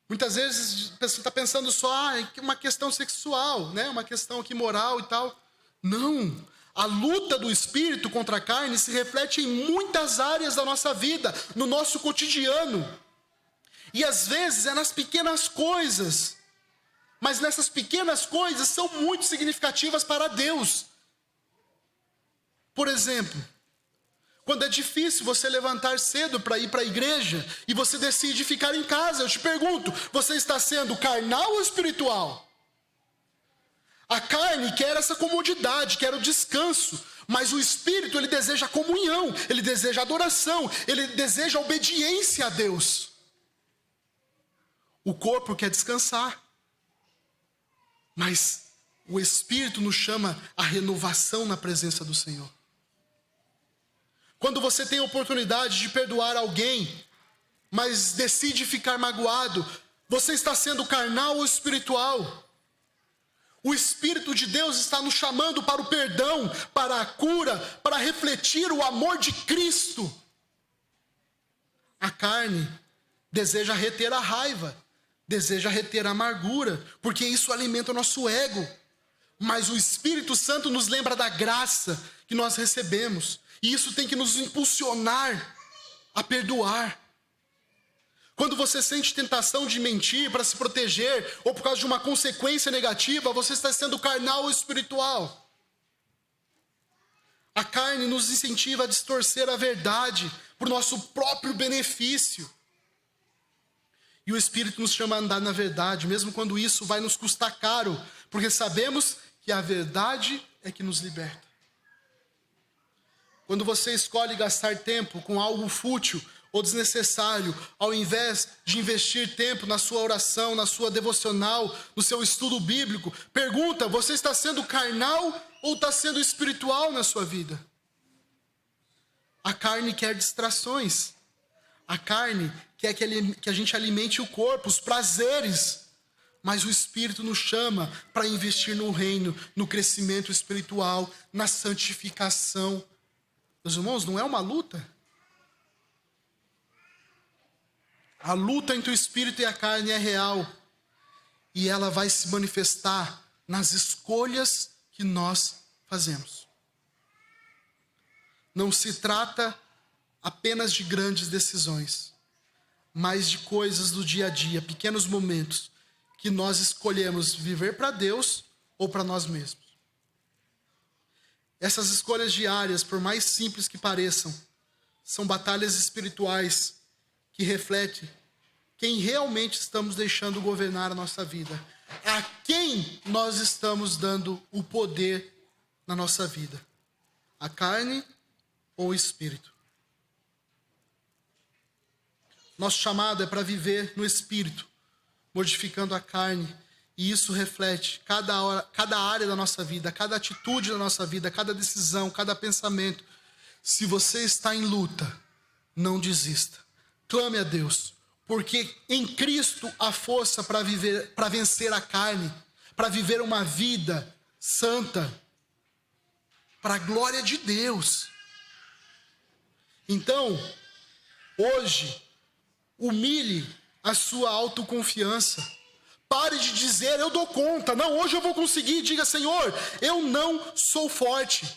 Muitas vezes a pessoa está pensando só em uma questão sexual, né? Uma questão aqui moral e tal. Não. A luta do espírito contra a carne se reflete em muitas áreas da nossa vida, no nosso cotidiano. E às vezes é nas pequenas coisas. Mas nessas pequenas coisas são muito significativas para Deus. Por exemplo, quando é difícil você levantar cedo para ir para a igreja e você decide ficar em casa, eu te pergunto, você está sendo carnal ou espiritual? A carne quer essa comodidade, quer o descanso, mas o espírito ele deseja comunhão, ele deseja adoração, ele deseja obediência a Deus. O corpo quer descansar, mas o espírito nos chama à renovação na presença do Senhor. Quando você tem a oportunidade de perdoar alguém, mas decide ficar magoado, você está sendo carnal ou espiritual? O Espírito de Deus está nos chamando para o perdão, para a cura, para refletir o amor de Cristo. A carne deseja reter a raiva, deseja reter a amargura, porque isso alimenta o nosso ego. Mas o Espírito Santo nos lembra da graça que nós recebemos. E isso tem que nos impulsionar a perdoar. Quando você sente tentação de mentir para se proteger, ou por causa de uma consequência negativa, você está sendo carnal ou espiritual. A carne nos incentiva a distorcer a verdade para o nosso próprio benefício. E o Espírito nos chama a andar na verdade, mesmo quando isso vai nos custar caro, porque sabemos que a verdade é que nos liberta. Quando você escolhe gastar tempo com algo fútil ou desnecessário, ao invés de investir tempo na sua oração, na sua devocional, no seu estudo bíblico, pergunta, você está sendo carnal ou está sendo espiritual na sua vida? A carne quer distrações. A carne quer que a gente alimente o corpo, os prazeres. Mas o Espírito nos chama para investir no reino, no crescimento espiritual, na santificação. Meus irmãos, não é uma luta? A luta entre o Espírito e a carne é real. E ela vai se manifestar nas escolhas que nós fazemos. Não se trata apenas de grandes decisões, mas de coisas do dia a dia, pequenos momentos, que nós escolhemos viver para Deus ou para nós mesmos. Essas escolhas diárias, por mais simples que pareçam, são batalhas espirituais que refletem quem realmente estamos deixando governar a nossa vida. A quem nós estamos dando o poder na nossa vida. A carne ou o espírito. Nosso chamado é para viver no espírito, modificando a carne. E isso reflete cada área da nossa vida, cada atitude da nossa vida, cada decisão, cada pensamento. Se você está em luta, não desista. clame a Deus, porque em Cristo há força para viver, para vencer a carne, para viver uma vida santa, para a glória de Deus. Então, hoje, humilhe a sua autoconfiança. Pare de dizer, eu dou conta. Não, hoje eu vou conseguir. Diga, Senhor, eu não sou forte.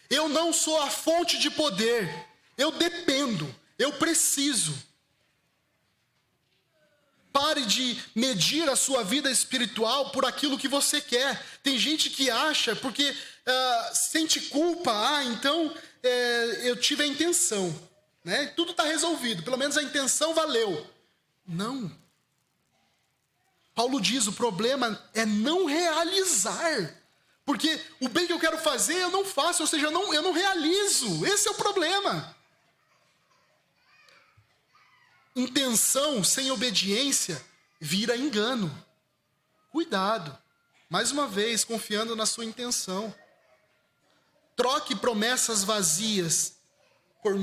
Eu não sou a fonte de poder. Eu dependo. Eu preciso. Pare de medir a sua vida espiritual por aquilo que você quer. Tem gente que acha, porque sente culpa. Então eu tive a intenção, né? Tudo está resolvido. Pelo menos a intenção valeu. Não. Paulo diz, o problema é não realizar. Porque o bem que eu quero fazer, eu não faço. Ou seja, eu não realizo. Esse é o problema. Intenção sem obediência vira engano. Cuidado. Mais uma vez, confiando na sua intenção. Troque promessas vazias por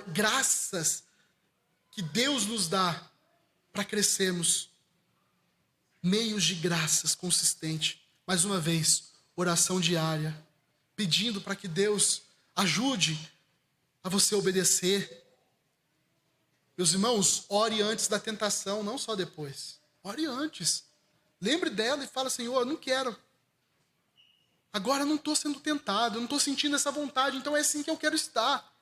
graças que Deus nos dá para crescermos. Meios de graças consistente. Mais uma vez, oração diária, pedindo para que Deus ajude a você obedecer. Meus irmãos, ore antes da tentação, não só depois. Ore antes. Lembre dela e fala, Senhor, eu não quero. Agora eu não estou sendo tentado, eu não estou sentindo essa vontade, então é assim que eu quero estar.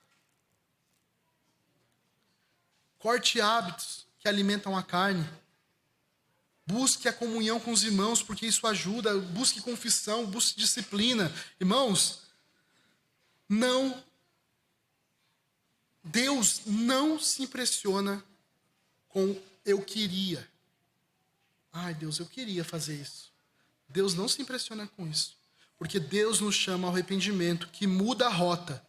Corte hábitos que alimentam a carne. Busque a comunhão com os irmãos, porque isso ajuda. Busque confissão, busque disciplina. Irmãos, Deus não se impressiona com eu queria. Ai, Deus, eu queria fazer isso. Deus não se impressiona com isso. Porque Deus nos chama ao arrependimento, que muda a rota.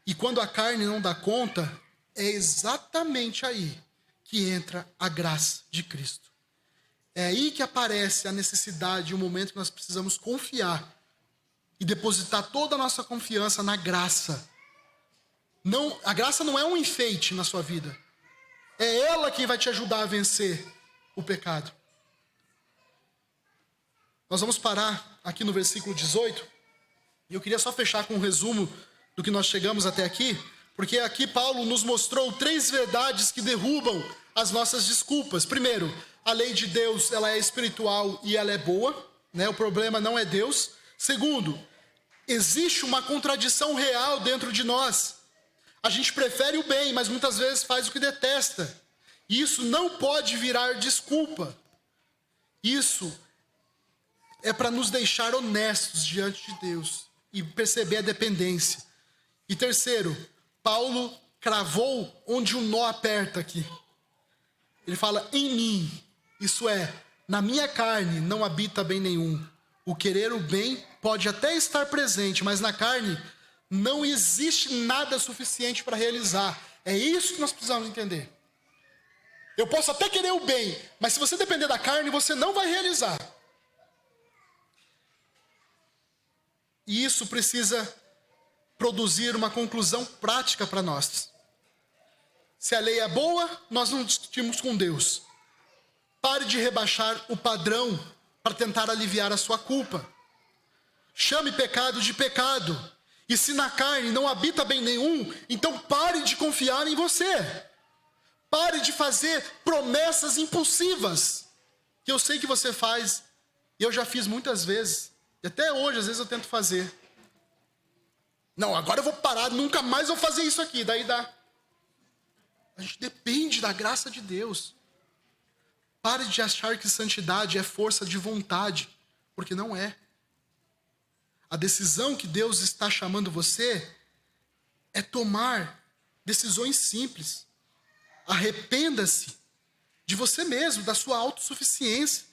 E quando a carne não dá conta, é exatamente aí que entra a graça de Cristo. É aí que aparece a necessidade, o momento que nós precisamos confiar e depositar toda a nossa confiança na graça. Não, a graça não é um enfeite na sua vida. É ela quem vai te ajudar a vencer o pecado. Nós vamos parar aqui no versículo 18. E eu queria só fechar com um resumo do que nós chegamos até aqui. Porque aqui Paulo nos mostrou 3 verdades que derrubam as nossas desculpas. Primeiro, a lei de Deus, ela é espiritual e ela é boa, né? O problema não é Deus. Segundo, existe uma contradição real dentro de nós. A gente prefere o bem, mas muitas vezes faz o que detesta. E isso não pode virar desculpa. Isso é para nos deixar honestos diante de Deus e perceber a dependência. E terceiro, Paulo cravou onde o nó aperta aqui. Ele fala, em mim, isso é, na minha carne não habita bem nenhum. O querer o bem pode até estar presente, mas na carne não existe nada suficiente para realizar. É isso que nós precisamos entender. Eu posso até querer o bem, mas se você depender da carne, você não vai realizar. E isso precisa produzir uma conclusão prática para nós. Se a lei é boa, nós não discutimos com Deus. Pare de rebaixar o padrão para tentar aliviar a sua culpa. Chame pecado de pecado. E se na carne não habita bem nenhum, então pare de confiar em você. Pare de fazer promessas impulsivas, que eu sei que você faz, e eu já fiz muitas vezes, e até hoje às vezes eu tento fazer. Não, agora eu vou parar, nunca mais vou fazer isso aqui, daí dá. A gente depende da graça de Deus. Pare de achar que santidade é força de vontade, porque não é. A decisão que Deus está chamando você é tomar decisões simples. Arrependa-se de você mesmo, da sua autossuficiência.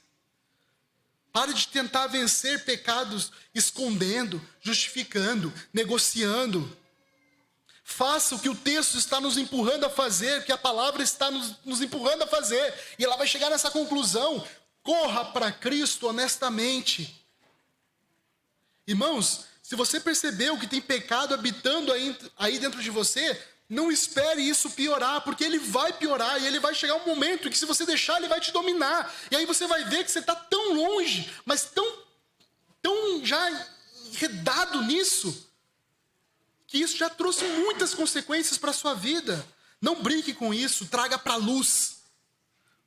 Pare de tentar vencer pecados escondendo, justificando, negociando. Faça o que o texto está nos empurrando a fazer, que a palavra está nos empurrando a fazer. E ela vai chegar nessa conclusão. Corra para Cristo honestamente. Irmãos, Se você percebeu que tem pecado habitando aí dentro de você, não espere isso piorar, porque ele vai piorar e ele vai chegar um momento em que, se você deixar, ele vai te dominar. E aí você vai ver que você está tão longe, mas tão já enredado nisso, que isso já trouxe muitas consequências para a sua vida. Não brinque com isso, traga para a luz.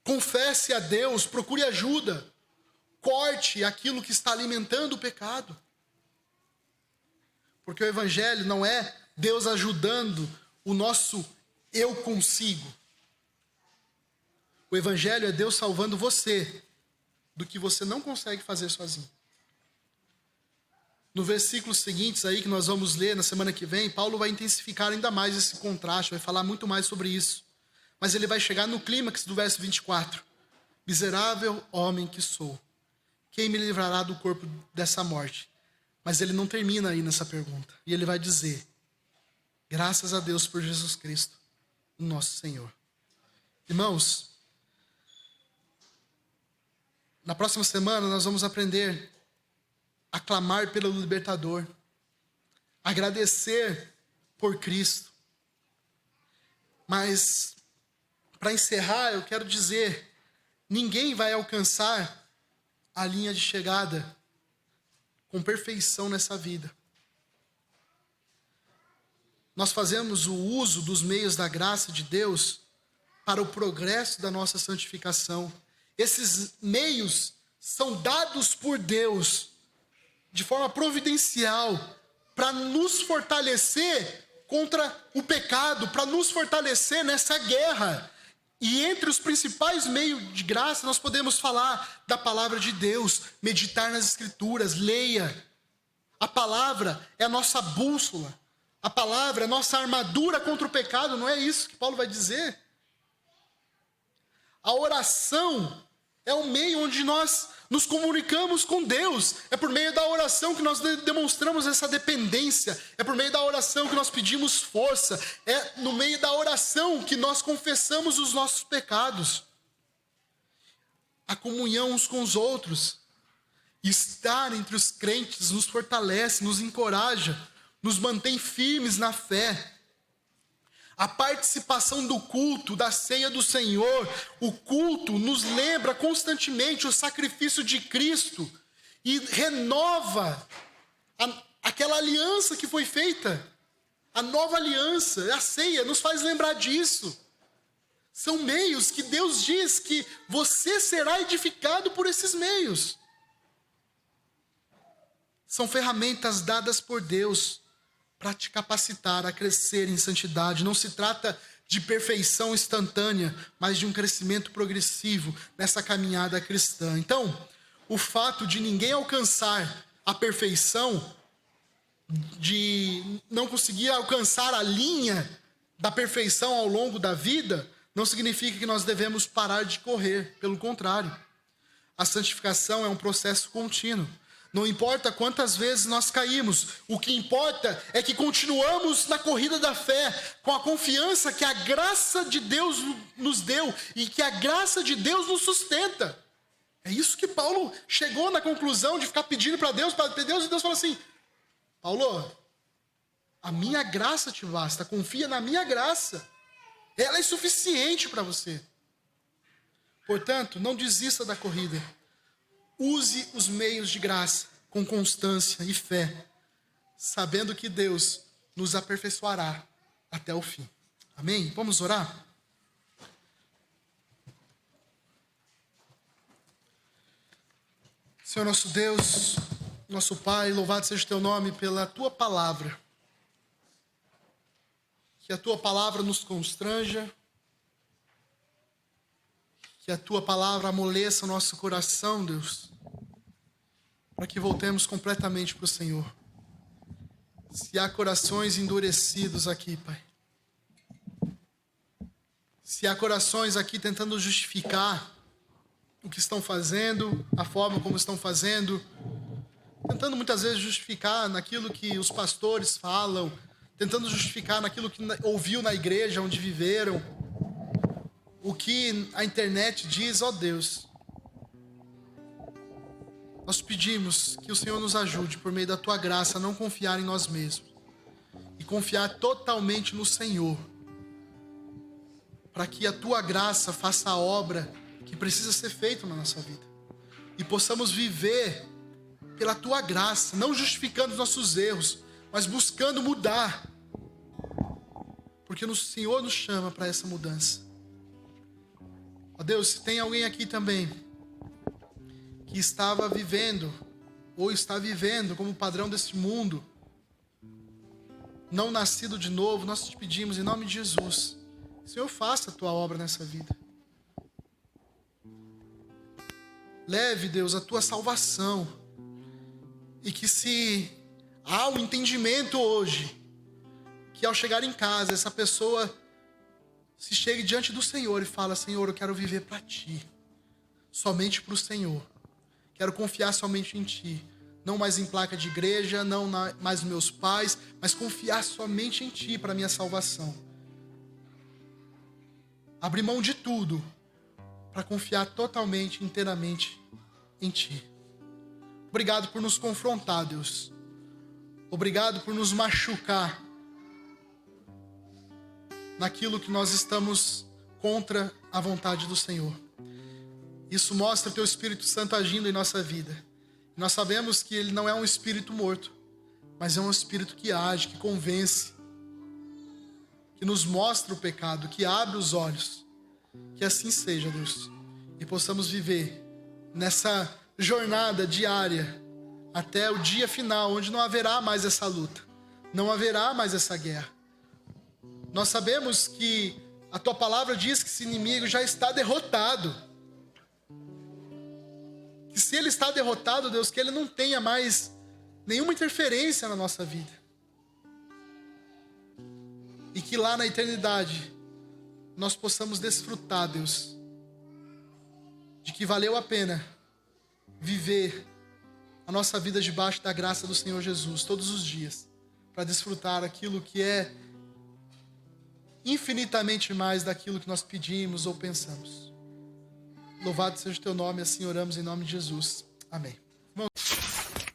Confesse a Deus, procure ajuda. Corte aquilo que está alimentando o pecado. Porque o evangelho não é Deus ajudando o nosso eu consigo. O evangelho é Deus salvando você do que você não consegue fazer sozinho. No versículos seguintes aí que nós vamos ler na semana que vem, Paulo vai intensificar ainda mais esse contraste, vai falar muito mais sobre isso. Mas ele vai chegar no clímax do verso 24. Miserável homem que sou, quem me livrará do corpo dessa morte? Mas ele não termina aí nessa pergunta. E ele vai dizer: graças a Deus por Jesus Cristo, nosso Senhor. Irmãos, na próxima semana nós vamos aprender a clamar pelo libertador, agradecer por Cristo. Mas, para encerrar, eu quero dizer: ninguém vai alcançar a linha de chegada com perfeição nessa vida. Nós fazemos o uso dos meios da graça de Deus para o progresso da nossa santificação. Esses meios são dados por Deus de forma providencial para nos fortalecer contra o pecado, para nos fortalecer nessa guerra. E entre os principais meios de graça, nós podemos falar da palavra de Deus, meditar nas Escrituras, leia. A palavra é a nossa bússola. A palavra é a nossa armadura contra o pecado, não é isso que Paulo vai dizer? A oração é o meio onde nós nos comunicamos com Deus. É por meio da oração que nós demonstramos essa dependência. É por meio da oração que nós pedimos força. É no meio da oração que nós confessamos os nossos pecados. A comunhão uns com os outros. Estar entre os crentes nos fortalece, nos encoraja, nos mantém firmes na fé. A participação do culto, da ceia do Senhor, o culto nos lembra constantemente o sacrifício de Cristo e renova aquela aliança que foi feita. A nova aliança, a ceia, nos faz lembrar disso. São meios que Deus diz que você será edificado por esses meios. São ferramentas dadas por Deus para te capacitar a crescer em santidade. Não se trata de perfeição instantânea, mas de um crescimento progressivo nessa caminhada cristã. Então, o fato de ninguém alcançar a perfeição, de não conseguir alcançar a linha da perfeição ao longo da vida, não significa que nós devemos parar de correr. Pelo contrário, a santificação é um processo contínuo. Não importa quantas vezes nós caímos, o que importa é que continuamos na corrida da fé, com a confiança que a graça de Deus nos deu e que a graça de Deus nos sustenta. É isso que Paulo chegou na conclusão de ficar pedindo para Deus, e Deus falou assim: Paulo, a minha graça te basta, confia na minha graça, ela é suficiente para você. Portanto, não desista da corrida. Use os meios de graça com constância e fé, sabendo que Deus nos aperfeiçoará até o fim. Amém? Vamos orar? Senhor nosso Deus, nosso Pai, louvado seja o Teu nome pela Tua palavra. Que a Tua palavra nos constranja, que a Tua palavra amoleça o nosso coração, Deus, para que voltemos completamente para o Senhor. Se há corações endurecidos aqui, Pai, se há corações aqui tentando justificar o que estão fazendo, a forma como estão fazendo, tentando muitas vezes justificar naquilo que os pastores falam, tentando justificar naquilo que ouviu na igreja onde viveram, o que a internet diz, ó Deus, Nós pedimos que o Senhor nos ajude, por meio da Tua graça, a não confiar em nós mesmos e confiar totalmente no Senhor, para que a Tua graça faça a obra que precisa ser feita na nossa vida e possamos viver pela Tua graça, não justificando os nossos erros, mas buscando mudar, porque o Senhor nos chama para essa mudança. Ó Deus, se tem alguém aqui também que estava vivendo ou está vivendo como padrão desse mundo, não nascido de novo, nós te pedimos em nome de Jesus, Senhor, faça a Tua obra nessa vida. Leve, Deus, a Tua salvação. E que se há um entendimento hoje, que ao chegar em casa, essa pessoa se chegue diante do Senhor e fala: Senhor, eu quero viver para Ti, somente para o Senhor. Quero confiar somente em Ti. Não mais em placa de igreja, não mais nos meus pais, mas confiar somente em Ti para a minha salvação. Abrir mão de tudo para confiar totalmente, inteiramente em Ti. Obrigado por nos confrontar, Deus. Obrigado por nos machucar naquilo que nós estamos contra a vontade do Senhor. Isso mostra o Teu Espírito Santo agindo em nossa vida. Nós sabemos que Ele não é um espírito morto, mas é um espírito que age, que convence, que nos mostra o pecado, que abre os olhos. Que assim seja, Deus, e possamos viver nessa jornada diária até o dia final, onde não haverá mais essa luta, não haverá mais essa guerra. Nós sabemos que a Tua palavra diz que esse inimigo já está derrotado. Que se ele está derrotado, Deus, que ele não tenha mais nenhuma interferência na nossa vida. E que lá na eternidade nós possamos desfrutar, Deus, de que valeu a pena viver a nossa vida debaixo da graça do Senhor Jesus todos os dias, para desfrutar aquilo que é infinitamente mais daquilo que nós pedimos ou pensamos. Louvado seja o Teu nome, assim oramos em nome de Jesus. Amém.